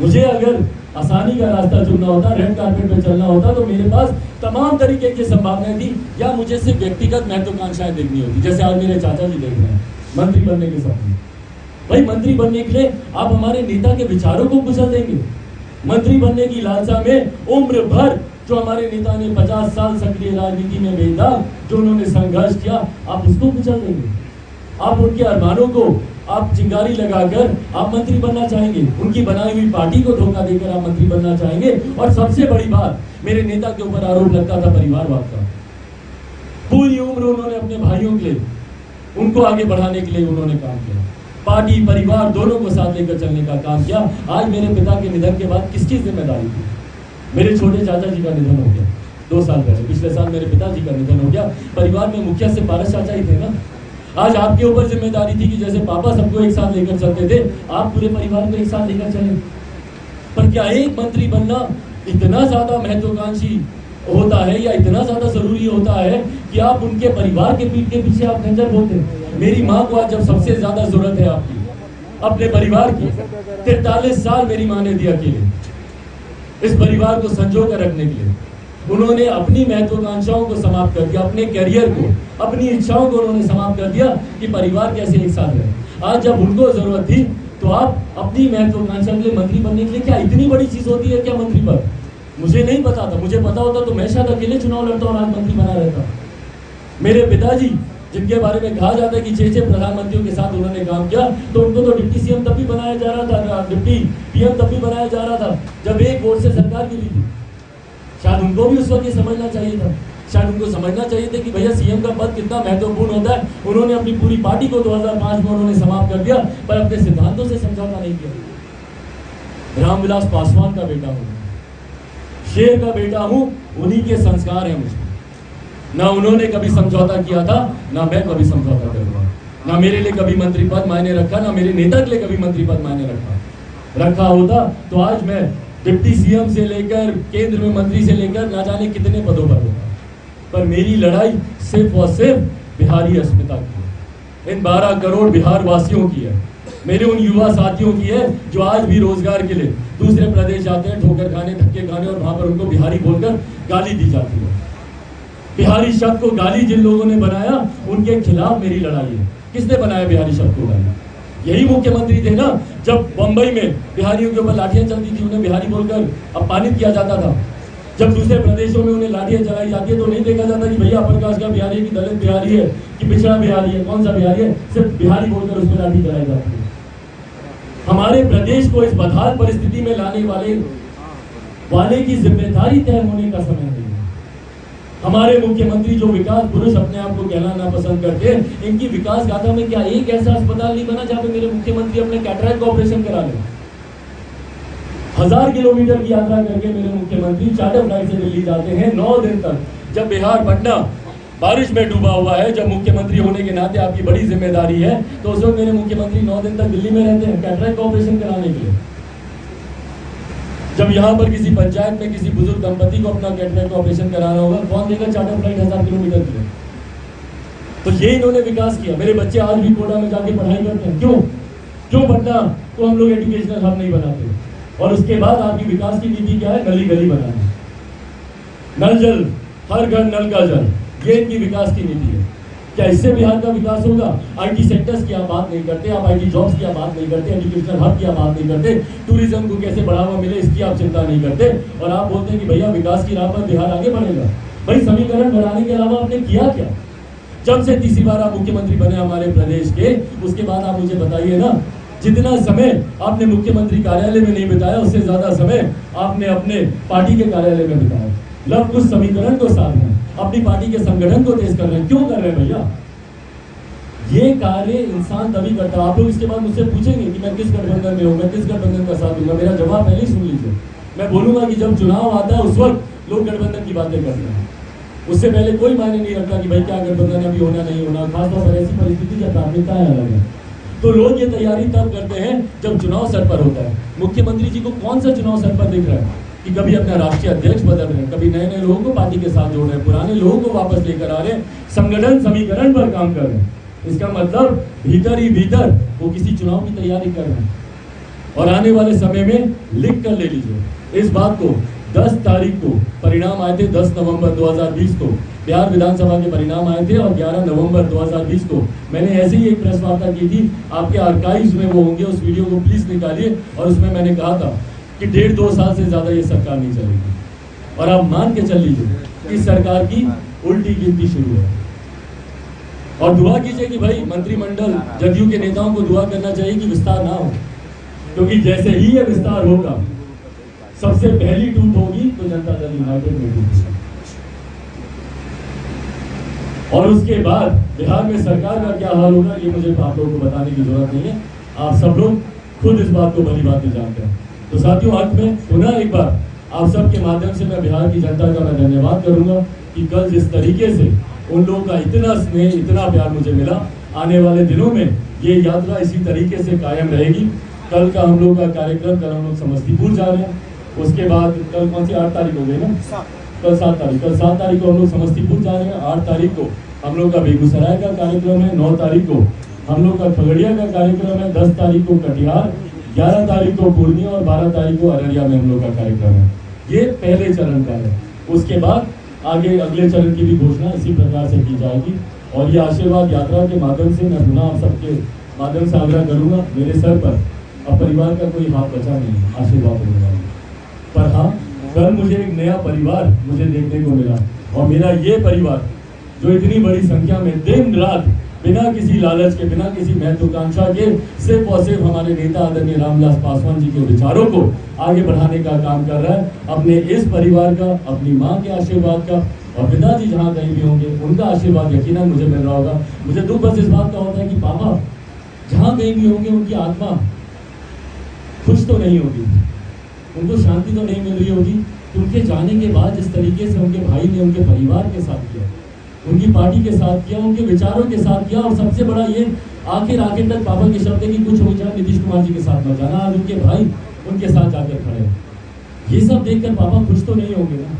मुझे अगर आसानी का रास्ता चुनना होता, रेड कार्पेट पे चलना होता, तो मेरे पास तमाम तरीके की संभावनाएं थी, या मुझे सिर्फ व्यक्तिगत महत्वाकांक्षाएं देखनी होती, जैसे आज मेरे चाचा जी देख रहे हैं मंत्री बनने के सपने। भाई मंत्री बनने के लिए आप हमारे नेता के विचारों को कुचल देंगे? मंत्री बनने की लालसा में उम्र भर जो हमारे नेता ने 50 साल सक्रिय राजनीति में बेटा, जो उन्होंने संघर्ष किया, आप उसको कुचल देंगे? आप उनके अरमानों को आप चिंगारी लगाकर आप मंत्री बनना चाहेंगे? उनकी बनाई हुई पार्टी को धोखा देकर आप मंत्री बनना चाहेंगे? और सबसे बड़ी बात, मेरे नेता के ऊपर आरोप लगता था परिवारवाद का। पूरी उम्र उन्होंने अपने भाइयों के लिए, उनको आगे बढ़ाने के लिए उन्होंने काम किया, पार्टी परिवार दोनों को साथ लेकर चलने का काम किया। आज मेरे पिता के निधन के बाद किसकी जिम्मेदारी थी? मेरे छोटे चाचा जी का निधन हो गया 2 साल पहले, पिछले साल मेरे पिताजी का निधन हो गया। परिवार में मुखिया से पारस चाचा ही थे ना। आज आपके ऊपर जिम्मेदारी थी कि जैसे पापा सबको एक साथ लेकर चलते थे, आप पूरे परिवार को एक साथ लेकर चले। पर क्या एक मंत्री बनना इतना ज्यादा महत्वाकांक्षी होता है या इतना ज्यादा जरूरी होता है कि आप उनके परिवार के पीठ के पीछे आप खंजर बोलते हैं? मेरी माँ को आज जब सबसे ज्यादा जरूरत है आपकी, अपने परिवार की, 43 साल मेरी माँ ने दिया अकेले इस परिवार को संजो कर रखने के लिए। उन्होंने अपनी महत्वाकांक्षाओं को समाप्त कर दिया, अपने करियर को, अपनी इच्छाओं को उन्होंने समाप्त कर दिया कि परिवार कैसे एक साथ रहे। आज जब उनको जरूरत थी तो आप अपनी महत्वाकांक्षा के लिए मंत्री बनने के लिए, क्या इतनी बड़ी चीज होती है क्या मंत्री पद? मुझे नहीं पता था, मुझे पता होता तो मैं शायद अकेले चुनाव लड़ता और आज मंत्री बना रहता। मेरे पिताजी जिनके बारे में कहा जाता है कि 6 प्रधानमंत्रियों के साथ उन्होंने काम किया, तो उनको तो डिप्टी सीएम तब भी बनाया जा रहा था, डिप्टी पीएम तब भी बनाया जा रहा था जब एक वोट से सरकार गिरी थी। शायद उनको भी उस वक्त ये समझना चाहिए था, शायद उनको समझना चाहिए था कि भैया सीएम का पद कितना महत्वपूर्ण होता है। उन्होंने अपनी पूरी पार्टी को 2005 में उन्होंने समाप्त कर दिया, पर अपने सिद्धांतों से समझौता नहीं किया। रामविलास पासवान का बेटा हूं, शेर का बेटा हूं, उन्हीं के संस्कार हैं मुझे। ना उन्होंने कभी समझौता किया था, ना मैं कभी समझौता करूंगा। ना मेरे लिए कभी मंत्री पद मायने रखा, ना मेरे नेता के लिए कभी मंत्री पद मायने रखा होता तो आज मैं डिप्टी सीएम से लेकर केंद्र में मंत्री से लेकर ना जाने कितने पदों पर होता। पर मेरी लड़ाई सिर्फ और सिर्फ बिहारी अस्मिता की है, इन 12 करोड़ बिहार वासियों की है, मेरे उन युवा साथियों की है जो आज भी रोजगार के लिए दूसरे प्रदेश जाते हैं, ठोकर खाने, धक्के खाने, और वहां पर उनको बिहारी बोलकर गाली दी जाती है। बिहारी शब्द को गाली जिन लोगों ने बनाया, उनके खिलाफ मेरी लड़ाई है। किसने बनाया बिहारी शब्द को गाली? यही मुख्यमंत्री थे ना, जब बंबई में बिहारियों के ऊपर लाठियां चलती थी, उन्हें बिहारी बोलकर अपमानित किया जाता था। जब दूसरे प्रदेशों में उन्हें लाठियां चलाई जाती है तो नहीं देखा जाता कि भैया अपर कास्ट का बिहारी है कि दलित बिहारी है कि पिछड़ा बिहारी है, कौन सा बिहारी है, सिर्फ बिहारी बोलकर उसमें लाठी चलाई जाती है। हमारे प्रदेश को इस बदहाल परिस्थिति में लाने वाले की जिम्मेदारी तय होने का समय नहीं है। हमारे मुख्यमंत्री जो विकास पुरुष अपने आप को कहना नापसंद करते हैं, इनकी विकास गाथा में क्या एक ऐसा अस्पताल नहीं बना जहां पे मेरे मुख्यमंत्री अपने कैटरैक्ट का ऑपरेशन करा लें? 1000 किलोमीटर की यात्रा करके मेरे मुख्यमंत्री चार्टर फ्लाइट से दिल्ली जाते हैं 9 दिन तक। जब बिहार पटना बारिश में डूबा हुआ है, जब मुख्यमंत्री होने के नाते आपकी बड़ी जिम्मेदारी है, तो उस वक्त मेरे मुख्यमंत्री 9 दिन तक दिल्ली में रहते हैं कैटरैक्ट का ऑपरेशन कराने के लिए। जब यहाँ पर किसी पंचायत में किसी बुजुर्ग दंपति को अपना कैटरैक्ट का ऑपरेशन कराना होगा, कौन देगा चार्टर फ्लाइट 1000 किलोमीटर की? तो ये इन्होंने विकास किया। मेरे बच्चे आज भी कोटा में जाके पढ़ाई करते हैं। क्यों पटना को हम लोग एजुकेशनल हब नहीं बनाते? और उसके बाद आपकी विकास की नीति क्या है? गली गली बनाना, नल जल, हर घर नल का जल, ये इनकी विकास की नीति है। क्या इससे बिहार का विकास होगा? आईटी सेक्टर्स की आप बात नहीं करते, आप आईटी जॉब्स की आप बात नहीं करते, एजुकेशनल हब की आप बात नहीं करते, टूरिज्म को कैसे बढ़ावा मिले इसकी आप चिंता नहीं करते, और आप बोलते हैं कि भैया विकास की राह पर बिहार आगे बढ़ेगा। भाई समीकरण बढ़ाने के अलावा आपने किया क्या? जब से तीसरी बार आप मुख्यमंत्री बने हमारे प्रदेश के, उसके बाद आप मुझे बताइए ना, जितना समय आपने मुख्यमंत्री कार्यालय में नहीं बिताया, उससे ज्यादा समय आपने अपने पार्टी के कार्यालय में बिताया। लव कुछ समीकरण को साथ में अपनी पार्टी के संगठन को तेज कर रहे हैं। क्यों कर रहे हैं भैया? ये कार्य इंसान तभी करता है। आप लोग इसके बाद मुझसे पूछेंगे कि मैं किस गठबंधन में हूँ, मैं किस गठबंधन का साथ दूंगा, मेरा जवाब पहले ही सुन लीजिए। मैं बोलूंगा कि जब चुनाव आता है उस वक्त लोग गठबंधन की बातें करते हैं, उससे पहले कोई मायने नहीं रखता कि भाई क्या गठबंधन अभी होना नहीं होना, खासतौर पर ऐसी परिस्थिति जब प्राथमिकताएं अलग है। तो लोग ये तैयारी तब करते हैं जब चुनाव सर पर होता है। मुख्यमंत्री जी को कौन सा चुनाव सर पर दिख रहा है कि कभी अपना राष्ट्रीय अध्यक्ष बदल रहे हैं, कभी नए नए लोगों को पार्टी के साथ जोड़ रहे हैं, पुराने लोगों को वापस लेकर आ रहे हैं, संगठन समीकरण पर काम कर रहे हैं। इसका मतलब भीतर ही भीतर वो किसी चुनाव की तैयारी कर रहे हैं। और आने वाले समय में लिख कर ले लीजिए इस बात को। 10 तारीख को परिणाम आए थे, 10 नवंबर 2020 को बिहार विधानसभा के परिणाम आए थे, और 11 नवंबर 2020 को मैंने ऐसे ही एक प्रेस वार्ता की थी। आपके आर्काइव्स में वो होंगे, उस वीडियो को प्लीज निकालिए। और उसमें मैंने कहा था कि 1.5-2 साल से ज्यादा ये सरकार नहीं चलेगी, और आप मान के चल लीजिए कि सरकार की उल्टी गिनती शुरू है। और दुआ कीजिए कि भाई मंत्रिमंडल, जदयू के नेताओं को दुआ करना चाहिए कि विस्तार ना हो, क्योंकि जैसे ही ये विस्तार होगा, सबसे पहली टूट होगी तो जनता दल यूनाइटेड में टूटेगी, और उसके बाद बिहार में सरकार का क्या हाल होगा ये मुझे आप लोगों को बताने की जरूरत नहीं है। आप सब लोग खुद इस बात को भली भांति जानते हैं। तो साथियों, अंत में पुनः एक बार आप सबके माध्यम से मैं बिहार की जनता का मैं धन्यवाद करूंगा कि कल जिस तरीके से उन लोगों का इतना स्नेह, इतना प्यार मुझे मिला, आने वाले दिनों में ये यात्रा इसी तरीके से कायम रहेगी। कल का हम लोग का कार्यक्रम, कल हम लोग समस्तीपुर जा रहे हैं, उसके बाद कल कौन सी 8 तारीख हो गई ना, कल 7 तारीख को हम लोग समस्तीपुर जा रहे हैं। 8 तारीख को हम लोग का बेगूसराय का कार्यक्रम है, 9 तारीख को हम लोग का खगड़िया का कार्यक्रम है, 10 तारीख को कटिहार, 11 तारीख को पूर्णिया और 12 तारीख को अररिया में हम लोग का कार्यक्रम है। ये पहले चरण का है। उसके बाद आगे अगले चरण की भी घोषणा इसी प्रकार से की जाएगी। और ये आशीर्वाद यात्रा के माध्यम से मैं पुनः आप सबके माध्यम से आग्रह करूंगा, मेरे सर पर अब परिवार का कोई हाथ बचा नहीं आशीर्वाद होने वाला, पर हाँ कल मुझे एक नया परिवार मुझे देखने को मिला। और मेरा ये परिवार जो इतनी बड़ी संख्या में दिन रात बिना किसी लालच के, बिना किसी महत्वाकांक्षा के, सिर्फ और सिर्फ हमारे नेता आदरणीय रामविलास पासवान जी के विचारों को आगे बढ़ाने का काम कर रहा है। अपने इस परिवार का, अपनी माँ के आशीर्वाद का और पिताजी जहाँ कहीं भी होंगे उनका आशीर्वाद यकीनन मुझे मिल रहा होगा। मुझे दुख बस इस बात का होता है कि पापा जहाँ कहीं भी होंगे उनकी आत्मा खुश तो नहीं होगी, उनको शांति तो नहीं मिल रही होगी कि उनके जाने के बाद जिस तरीके से उनके भाई ने उनके परिवार के साथ किया, उनकी पार्टी के साथ किया, उनके विचारों के साथ किया, और सबसे बड़ा ये आखिर तक पापा के शब्द है कि कुछ हो जाए नीतीश कुमार जी के साथ मत जाना, आज उनके भाई उनके साथ जाकर खड़े हैं। ये सब देखकर पापा खुश तो नहीं होंगे ना,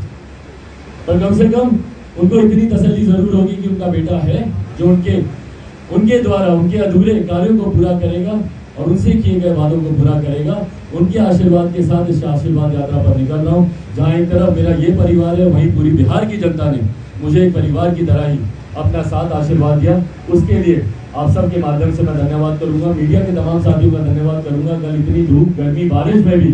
पर कम से कम उनको इतनी तसल्ली जरूर होगी कि उनका बेटा है जो उनके द्वारा उनके अधूरे कार्यों को पूरा करेगा और उनसे किए गए वादों को पूरा करेगा। उनके आशीर्वाद के साथ इस आशीर्वाद यात्रा पर निकल रहा हूँ। जहाँ एक तरफ मेरा ये परिवार है, वहीं पूरी बिहार की जनता ने मुझे एक परिवार की तरह ही अपना साथ आशीर्वाद दिया। उसके लिए आप सबके माध्यम से मैं धन्यवाद करूंगा, मीडिया के तमाम साथियों का धन्यवाद करूंगा। कल इतनी धूप, गर्मी, बारिश में भी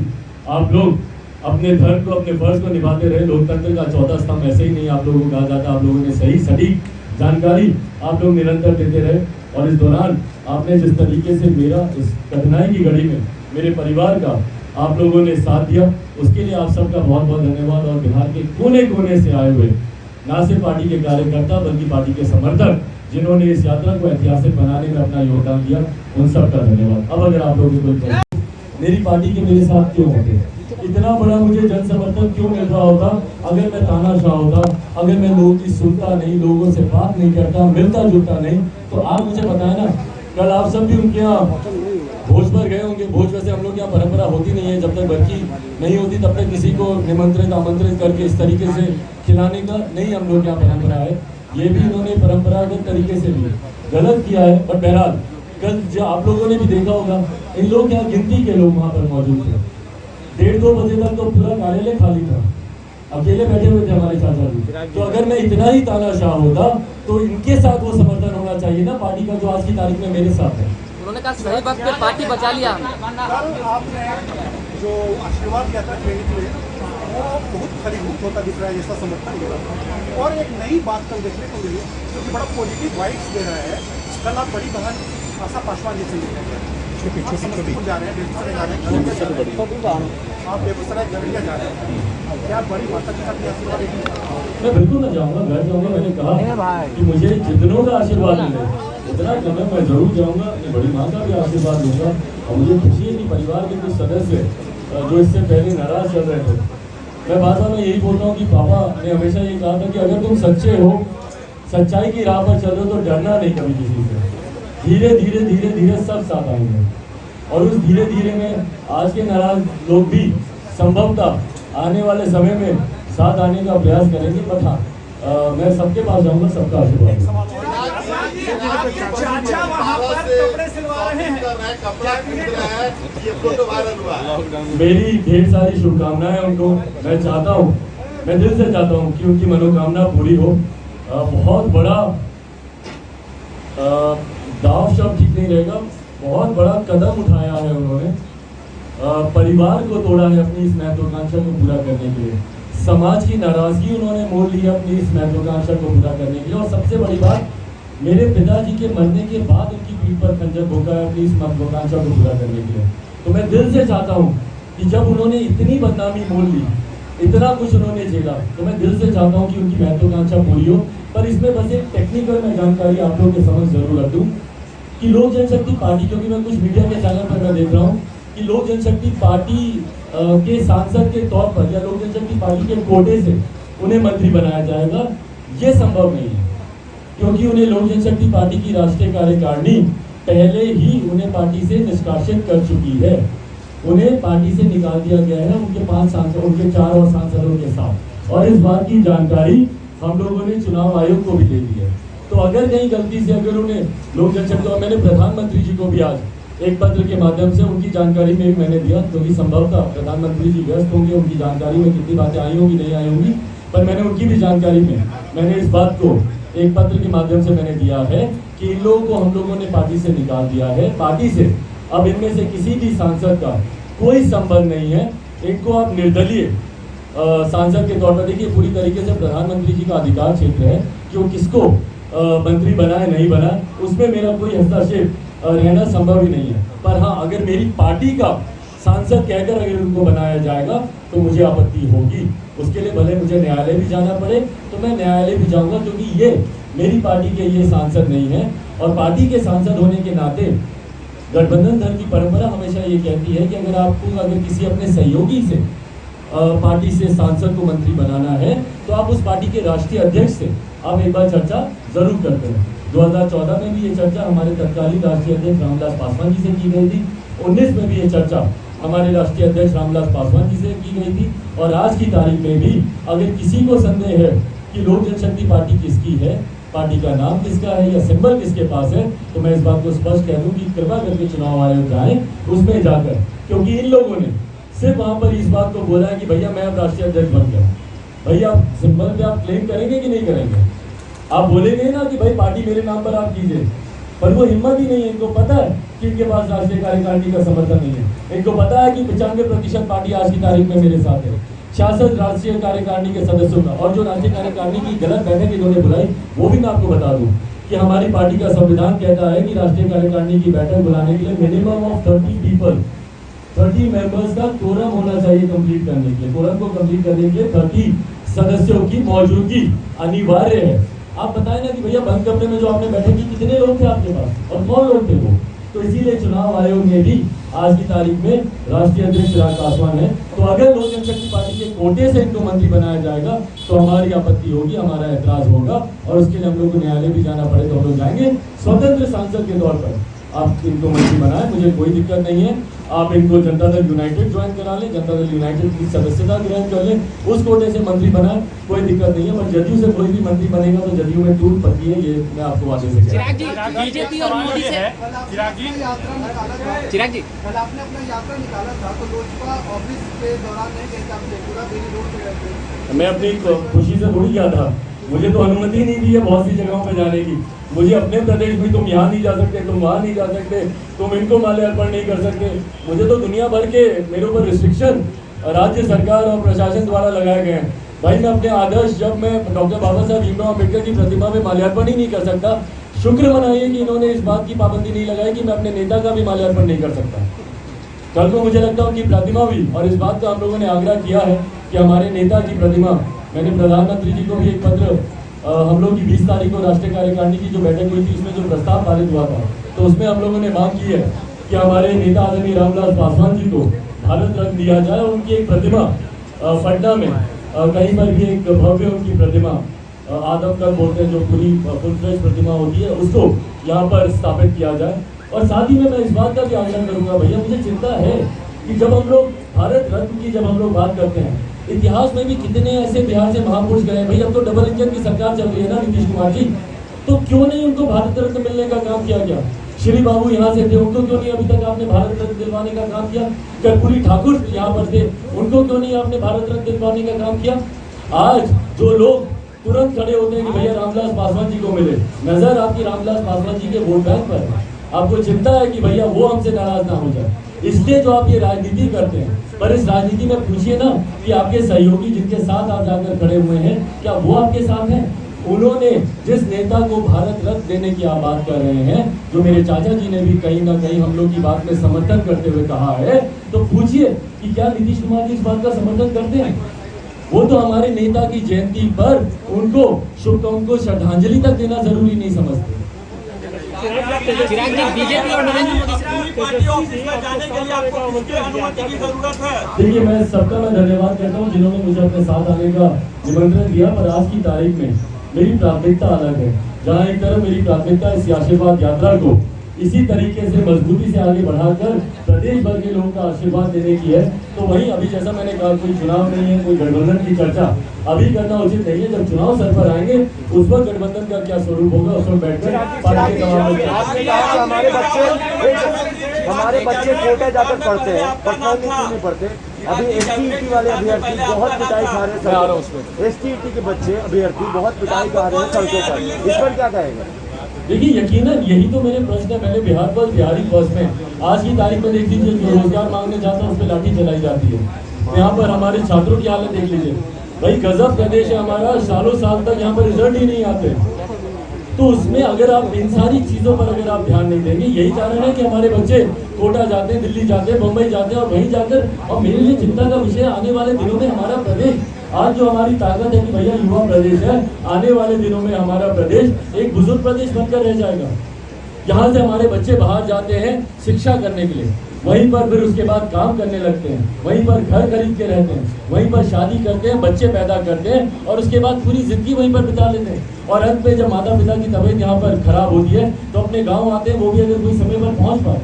आप लोग अपने धर्म को, अपने फर्ज को निभाते रहे। लोकतंत्र का चौथा स्तंभ ऐसे ही नहीं आप लोगों को कहा जाता। आप लोगों ने सही सटीक जानकारी आप लोग निरंतर देते रहे, और इस दौरान आपने जिस तरीके से मेरा इस कठिनाई की घड़ी में मेरे परिवार का आप लोगों ने साथ दिया, उसके लिए आप सबका बहुत बहुत धन्यवाद। और बिहार के कोने कोने से आए हुए ना सिर्फ पार्टी के कार्यकर्ता बल्कि पार्टी के समर्थक जिन्होंने इस यात्रा को ऐतिहासिक बनाने में अपना योगदान दिया, उन सबका धन्यवाद। अब अगर आप लोगों को मेरी पार्टी के मेरे साथ क्यों होते, इतना बड़ा मुझे जन समर्थन क्यों मिल रहा होता अगर मैं तानाशाह होता, अगर मैं लोगों की सुनता नहीं, लोगों से बात नहीं करता, मिलता जुलता नहीं, तो आप मुझे बताएं ना, कल आप सब भी उनके यहाँ भोज पर गए होंगे। भोज वैसे हम लोग यहाँ परंपरा होती नहीं है, जब तक बरकी नहीं होती तब तक किसी को निमंत्रित आमंत्रित करके इस तरीके से खिलाने का नहीं हम लोग यहाँ परंपरा है। ये भी इन्होंने परंपरागत तरीके से भी गलत किया है। बट बहरहाल कल जो आप लोगों ने भी देखा होगा, इन लोग यहाँ गिनती के लोग वहाँ पर मौजूद थे। 1:30-2 बजे तक तो पूरा कार्यालय खाली था, अकेले बैठे हुए थे हमारे चाचा जी। तो अगर मैं इतना ही तानाशाह होता तो इनके साथ वो समर्थन होना चाहिए ना पार्टी का, जो आज की तारीख में मेरे साथ है। उन्होंने कहा सही वक्त पे पार्टी बचा लिया। कल आपने जो आशीर्वाद दिया था ट्रेनिंग में, वो बहुत फलीभूत होता दिख रहा है, जैसा समर्थन मिला। और एक नई बात कल देखने को मिली जो कि बड़ा पॉजिटिव वाइब्स दे रहा है। कल आप बड़ी बहन आशा पासवान जी से मिले, समस्तीपुर जा रहे हैं, बेगूसराय जा रहे हैं, आप बेगूसराय खगड़िया जा रहे हैं, क्या बड़ी माता के साथ आशीर्वाद देंगे? मैं बिल्कुल ना जाऊँगा, घर जाऊँगा। मैंने कहा कि मुझे जितनों का आशीर्वाद मिले उतना कदम मैं जरूर जाऊँगा, अपनी बड़ी माँ का भी आशीर्वाद लूँगा। और मुझे खुशी है कि परिवार के कुछ सदस्य जो इससे पहले नाराज चल रहे थे, मैं बार बार यही बोलता हूँ कि पापा ने हमेशा ये कहा था कि अगर तुम सच्चे हो, सच्चाई की राह पर चलो तो डरना नहीं कभी किसी से। धीरे धीरे धीरे धीरे सब साथ आएंगे, और उस धीरे धीरे में आज के नाराज लोग भी संभवतः आने वाले समय में साथ आने का प्रयास करेंगे। बट हाँ, मैं सबके पास जाऊंगा, सबका आशीर्वाद। चाचा वहाँ पर कपड़े सिलवा रहे हैं, मेरी ढेर सारी शुभकामनाएं उनको। मैं चाहता हूँ, मैं दिल से चाहता हूँ कि उनकी मनोकामना पूरी हो। बहुत बड़ा दाव शब्द ठीक नहीं रहेगा, बहुत बड़ा कदम उठाया है उन्होंने, परिवार को तोड़ा है अपनी इस महत्वाकांक्षा को पूरा करने के लिए। समाज की नाराजगी उन्होंने मोड़ ली अपनी इस महत्वाकांक्षा को पूरा करने के लिए। और सबसे बड़ी बात, मेरे पिताजी के मरने के बाद उनकी पीठ पर खंजर भोंका है अपनी इस महत्वाकांक्षा को पूरा करने के लिए। तो मैं दिल से चाहता हूँ कि जब उन्होंने इतनी बदनामी मोड़ ली, इतना कुछ उन्होंने झेला, तो मैं दिल से चाहता हूँ कि उनकी महत्वाकांक्षा पूरी हो। पर इसमें बस एक टेक्निकल मैं जानकारी आप लोगों के समझ जरूर रख दूँ कि लोक जनशक्ति पार्टी, क्योंकि मैं कुछ मीडिया के चैनल पर मैं देख रहा हूँ कि लोक जनशक्ति पार्टी के सांसद के तौर पर या लोक जनशक्ति पार्टी के कोटे से उन्हें मंत्री बनाया जाएगा, ये संभव नहीं है। क्योंकि उन्हें लोक जनशक्ति पार्टी की राष्ट्रीय कार्यकारिणी पहले ही उन्हें पार्टी से निष्कासित कर चुकी है। उन्हें पार्टी से निकाल दिया गया है उनके 5 सांसद, उनके 4 और सांसदों के साथ, और इस बात की जानकारी हम लोगों ने चुनाव आयोग को भी दे दी है। तो अगर कहीं गलती से अगर उन्हें लोक जनशक्ति, और मैंने प्रधानमंत्री जी को भी आज एक पत्र के माध्यम से उनकी जानकारी में भी मैंने दिया, क्योंकि संभवतः प्रधानमंत्री जी व्यस्त होंगे, उनकी जानकारी में कितनी बातें आई होंगी नहीं आई होंगी, पर मैंने उनकी भी जानकारी में मैंने इस बात को एक पत्र के माध्यम से मैंने दिया है कि इन लोगों को हम लोगों ने पार्टी से निकाल दिया है। पार्टी से अब इनमें से किसी भी सांसद का कोई संबंध नहीं है। इनको आप निर्दलीय सांसद के तौर पर देखिए, पूरी तरीके से प्रधानमंत्री जी का अधिकार क्षेत्र है कि वो किसको मंत्री बनाए नहीं बनाए, उसमें मेरा कोई हस्तक्षेप रहना संभव ही नहीं है। पर हाँ, अगर मेरी पार्टी का सांसद कहकर अगर उनको बनाया जाएगा तो मुझे आपत्ति होगी। उसके लिए भले मुझे न्यायालय भी जाना पड़े तो मैं न्यायालय भी जाऊंगा, क्योंकि ये मेरी पार्टी के ये सांसद नहीं है। और पार्टी के सांसद होने के नाते गठबंधन दल की परंपरा हमेशा ये कहती है कि अगर किसी अपने सहयोगी से पार्टी से सांसद को मंत्री बनाना है तो आप उस पार्टी के राष्ट्रीय अध्यक्ष से आप एक बार चर्चा जरूर करते हैं। 2014 में भी ये चर्चा हमारे तत्कालीन राष्ट्रीय अध्यक्ष रामविलास पासवान जी से की गई थी। 19 में भी ये चर्चा हमारे राष्ट्रीय अध्यक्ष रामविलास पासवान जी से की गई थी। और आज की तारीख में भी अगर किसी को संदेह है कि लोक जनशक्ति पार्टी किसकी है, पार्टी का नाम किसका है या सिंबल किसके पास है, तो मैं इस बात को स्पष्ट कह दूं कि कृपा करके चुनाव आयोग जाएं उसमें जाकर, क्योंकि इन लोगों ने सिर्फ वहां पर इस बात को बोला है कि भैया मैं अब राष्ट्रीय अध्यक्ष बन गया। भैया सिंबल पे आप क्लेम करेंगे कि नहीं करेंगे? आप बोलेंगे ना कि भाई पार्टी मेरे नाम पर आप कीजिए, पर वो हिम्मत ही नहीं है। इनको पता है कि इनके पास राष्ट्रीय कार्यकारिणी का समर्थन नहीं है। इनको पता है कि 95% पार्टी आज की तारीख में मेरे साथ है। 66 राष्ट्रीय कार्यकारिणी के सदस्यों का, और जो राष्ट्रीय कार्यकारिणी की गलत बैठक इन्होंने बुलाई वो भी मैं आपको बता दूं कि हमारी पार्टी का संविधान कहता है कि राष्ट्रीय कार्यकारिणी की बैठक बुलाने के लिए मिनिमम ऑफ 30 मेंबर्स का कोरम होना चाहिए कंप्लीट करने के लिए। कोरम को कंप्लीट करने के लिए 30 सदस्यों की मौजूदगी अनिवार्य है। आप बताएं ना कि भैया बंद कमरे में जो आपने बैठक की कितने लोग थे आपके पास और कौन लोग थे वो? तो इसीलिए चुनाव आयोग ने भी आज की तारीख में राष्ट्रीय अध्यक्ष चिराग पासवान है। तो अगर लोक जनशक्ति पार्टी के कोटे से इनको मंत्री बनाया जाएगा तो हमारी आपत्ति होगी, हमारा ऐतराज होगा, और उसके लिए हम लोग को न्यायालय भी जाना पड़े तो हम लोग जाएंगे। स्वतंत्र सांसद के तौर पर आप इनको मंत्री बनाए, मुझे कोई दिक्कत नहीं है। आप इनको जनता दल यूनाइटेड ज्वाइन करा लें, जनता दल यूनाइटेड की सदस्यता ग्रहण कर लें, उस कोटे से मंत्री बनाए, कोई दिक्कत नहीं है। पर जदयू से कोई भी मंत्री बनेगा तो जदयू में टूट पड़ती है, ये मैं आपको वादे से कह रहा हूं। बीजेपी और मोदी से चिराग जी कल आपने अपना यात्रा निकाला था तो लोजपा ऑफिस के दौरान नहीं गए थे, आप पूरा बेली रोड पे गए थे। मैं अपनी खुशी से थोड़ी गया था, मुझे तो अनुमति नहीं दी है बहुत सी जगहों पे जाने की। मुझे अपने प्रदेश में तुम यहाँ नहीं जा सकते, तुम वहाँ नहीं जा सकते, तुम इनको माल्यार्पण नहीं कर सकते। मुझे तो दुनिया भर के मेरे ऊपर रिस्ट्रिक्शन राज्य सरकार और प्रशासन द्वारा लगाए गए हैं। भाई मैं अपने आदर्श, जब मैं डॉक्टर बाबा साहब भीमराव अम्बेडकर की प्रतिमा में माल्यार्पण ही नहीं कर सकता, शुक्र मनाइए कि इन्होंने इस बात की पाबंदी नहीं लगाई कि मैं अपने नेता का भी माल्यार्पण नहीं कर सकता। कल को मुझे लगता है कि प्रतिमा भी, और इस बात का हम लोगों ने आग्रह किया है कि हमारे नेता की प्रतिमा, मैंने प्रधानमंत्री जी को भी एक पत्र, हम लोग की 20 तारीख को राष्ट्रीय कार्यकारिणी की जो बैठक हुई थी उसमें जो प्रस्ताव पारित हुआ था, तो उसमें हम लोगों ने मांग की है कि हमारे नेता आदरणीय रामविलास पासवान जी को भारत रत्न दिया जाए। उनकी एक प्रतिमा पटना में कहीं पर भी एक भव्य उनकी प्रतिमा, आदमकद बोलते हैं जो पूरी फुल फ्लेश प्रतिमा होती है, उसको यहाँ पर स्थापित किया जाए। और साथ ही में मैं इस बात का भी आग्रह करूंगा, भैया मुझे चिंता है कि जब हम लोग भारत रत्न की जब हम लोग बात करते हैं, इतिहास में भी कितने ऐसे बिहार से महापुरुष गए। भैया अब तो डबल इंजन की सरकार चल रही है ना नीतीश कुमार जी, तो क्यों नहीं उनको भारत रत्न मिलने का काम किया गया? श्री बाबू यहाँ से थे, उनको क्यों नहीं अभी तक आपने भारत रत्न दिलवाने का काम किया? कर्पूरी ठाकुर यहाँ पर थे, उनको क्यों नहीं आपने भारत रत्न दिलवाने का काम किया? आज जो लोग तुरंत खड़े होते हैं कि भैया रामविलास पासवान जी को मिले, नजर आपकी रामविलास पासवान जी के वोट बैंक पर है। आपको चिंता है कि भैया वो हमसे नाराज ना हो जाए, इसलिए जो आप ये राजनीति करते हैं। पर इस राजनीति में पूछिए ना कि आपके सहयोगी जिनके साथ आप जाकर खड़े हुए हैं, क्या वो आपके साथ हैं? उन्होंने जिस नेता को भारत रत्न देने की आप बात कर रहे हैं, जो मेरे चाचा जी ने भी कहीं ना कहीं हम लोग की बात में समर्थन करते हुए कहा है, तो पूछिए कि क्या नीतीश कुमार जी इस बात का समर्थन करते हैं? वो तो हमारे नेता की जयंती पर उनको श्रद्धांजलि तक देना जरूरी नहीं समझते। चिराग जी बीजेपी और नरेंद्र मोदी देखिए, मैं सबका धन्यवाद करता हूँ जिन्होंने मुझे अपने साथ आने का निमंत्रण दिया। पर आज की तारीख में मेरी प्राथमिकता अलग है। जहाँ एक तरफ मेरी प्राथमिकता इस आशीर्वाद यात्रा को इसी तरीके से मजबूती से आगे बढ़ाकर प्रदेश भर के लोगों का आशीर्वाद देने की है, तो वहीं अभी जैसा मैंने कहा कोई चुनाव नहीं है, कोई गठबंधन की चर्चा अभी करना उचित नहीं है। जब चुनाव सर पर आएंगे उस वक्त गठबंधन का क्या स्वरूप होगा उस वक्त बैठकर पार्टी के तमाम आपने कहा कि हमारे बच्चे कोटा जाकर पढ़ते हैं, पटना में क्यों नहीं पढ़ते? अभी ST-ET वाले अभ्यर्थी बहुत पिटाई खा रहे हैं, ST-ET के बच्चे अभ्यर्थी बहुत पिटाई खा रहे हैं सड़कों पर, इस पर क्या कहेगा? देखिए, यकीनन यही तो मेरे प्रश्न है। मैंने बिहार बस बिहारी बस में आज की तारीख में देख लीजिए, जो रोजगार मांगने जाता है उस पर लाठी चलाई जाती है। यहाँ पर हमारे छात्रों की हालत देख लीजिए, भाई गजब प्रदेश है हमारा, सालों साल तक यहाँ पर रिजल्ट ही नहीं आते। तो उसमें अगर आप इन सारी चीजों पर अगर आप ध्यान नहीं देंगे, यही कारण है कि हमारे बच्चे कोटा जाते हैं, दिल्ली जाते हैं, मुंबई जाते हैं और वहीं जाकर, और मेरे लिए चिंता का विषय आने वाले दिनों में हमारा प्रदेश, आज जो हमारी ताकत है कि भैया युवा प्रदेश है, आने वाले दिनों में हमारा प्रदेश एक बुजुर्ग प्रदेश बनकर रह जाएगा। यहाँ से हमारे बच्चे बाहर जाते हैं शिक्षा करने के लिए, वहीं पर फिर उसके बाद काम करने लगते हैं, वहीं पर घर खरीद के रहते हैं, वहीं पर शादी करते हैं, बच्चे पैदा करते हैं और उसके बाद पूरी जिंदगी वहीं पर बिता लेते हैं। और अंत में जब माता पिता की तबीयत यहाँ पर खराब होती है तो अपने गाँव आते हैं, वो भी अगर कोई समय पर पहुँच पाए।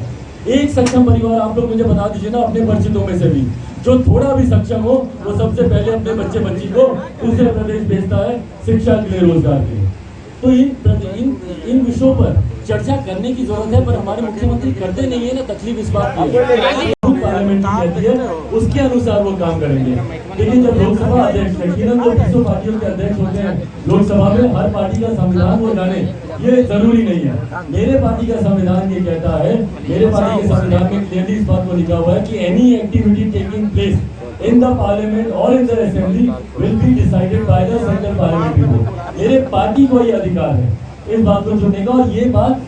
एक सक्षम परिवार आप लोग मुझे बता दीजिए ना अपने परिचितों में से भी, जो थोड़ा भी सक्षम हो, वो सबसे पहले अपने बच्चे बच्ची को दूसरे प्रदेश भेजता है शिक्षा के लिए, रोजगार के लिए। तो इन विषयों पर चर्चा करने की जरूरत है, पर हमारे मुख्यमंत्री करते नहीं है ना। तकलीफ इस बात की है, पार्लियामेंट की कहती है उसके अनुसार वो काम करेंगे। लेकिन जब लोकसभा अध्यक्ष यकीनन जो 200 पार्टियों के अध्यक्ष होते हैं लोकसभा में, हर पार्टी का संविधान वो जाने ये जरूरी नहीं है। मेरे पार्टी का संविधान ये कहता है, मेरे पार्टी के संविधान में क्लियरली इस बात को लिखा हुआ है कि any activity taking place in the parliament or in the assembly will be decided by the central parliamentary board। मेरे पार्टी को ये अधिकार है इस बात को चुनने का, और ये बात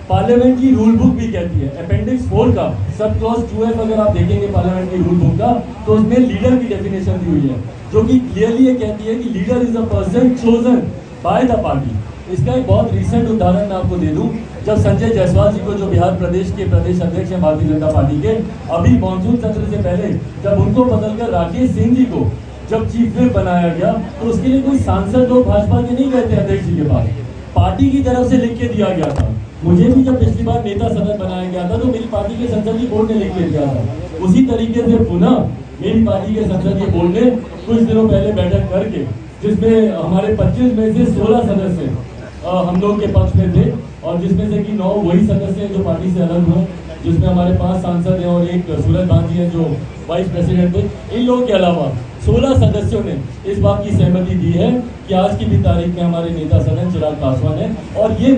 पार्लियामेंट की रूल बुक भी कहती है। अपेंडिक्स 4 का सब क्लॉज 2F अगर आप देखेंगे पार्लियामेंट की रूल बुक का, तो उसमें लीडर की डेफिनेशन दी हुई है, जो कि क्लियरली ये कहती है कि leader is a person chosen by the party. इसका एक बहुत रिसेंट उदाहरण मैं आपको दे दूं, जब संजय जायसवाल जी को, जो बिहार प्रदेश के प्रदेश अध्यक्ष हैं भारतीय जनता पार्टी के, अभी मानसून सत्र से पहले जब उनको बदलकर राकेश सिंह जी को जब चीफ व्हिप बनाया गया, तो उसके लिए कोई सांसद लोग भाजपा के नहीं गए थे अध्यक्ष जी के पास, पार्टी की तरफ से लिख के दिया गया था। मुझे भी जब पिछली बार नेता सदन बनाया गया था तो मेरी पार्टी के संसदीय बोर्ड ने लिख के दिया था। उसी तरीके से पुनः मेरी पार्टी के संसदीय बोर्ड ने कुछ दिनों पहले बैठक करके, जिसमें हमारे 25 में से 16 सदस्य हम लोग के पक्ष में थे, और जिसमें से कि 9 वही सदस्य हैं जो पार्टी से अलग हुए, जिसमें हमारे 5 सांसद हैं और एक सूरज भांजी हैं जो वाइस प्रेसिडेंट थे। इन लोगों के अलावा 16 सदस्यों ने इस बात की सहमति दी है कि आज की भी तारीख में हमारे नेता सदन चिराग पासवान है, और ये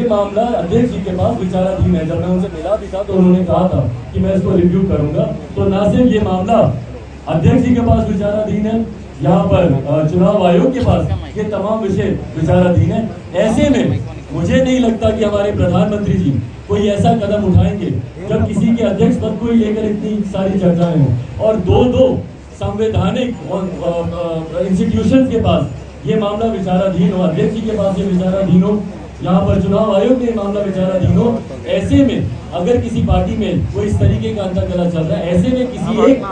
मामला अध्यक्ष जी के पास विचाराधीन है। जब मैं उनसे मिला भी था तो उन्होंने कहा था कि मैं इसको रिव्यू करूंगा। तो ना सिर्फ ये मामला अध्यक्ष जी के पास विचाराधीन है, यहाँ पर चुनाव आयोग के पास ये तमाम विषय विचाराधीन है। ऐसे में मुझे नहीं लगता कि हमारे प्रधानमंत्री जी कोई ऐसा कदम उठाएंगे जब किसी के अध्यक्ष पद को ही लेकर इतनी सारी चर्चाएं हों, और दो संवैधानिक और इंस्टीट्यूशंस के पास ये मामला विचाराधीन हो, अध्यक्ष जी के पास ये विचाराधीन हो, यहाँ पर चुनाव आयोग में मामला विचाराधीन हो। ऐसे में अगर किसी पार्टी में कोई इस तरीके का अंतर्कलह चल रहा है, ऐसे में किसी एक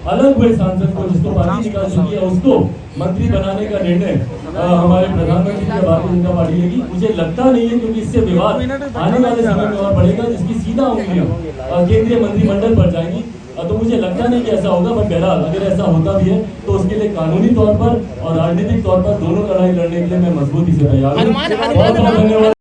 अलग हुए सांसद को, जिसको पार्टी निकाल चुकी है, उसको मंत्री बनाने का निर्णय हमारे प्रधानमंत्री की भारतीय जनता पार्टी लेगी, मुझे लगता नहीं है, क्योंकि इससे विवाद आने वाले समय में और बढ़ेगा, जिसकी सीधा उंगलियां केंद्रीय मंत्रिमंडल पर जाएंगी। तो मुझे लगता नहीं कि ऐसा होगा, बट बहरहाल अगर ऐसा होता भी है तो उसके लिए कानूनी तौर पर और राजनीतिक तौर पर दोनों लड़ाई लड़ने के लिए मैं मजबूती से तैयार हूँ। बहुत बहुत धन्यवाद।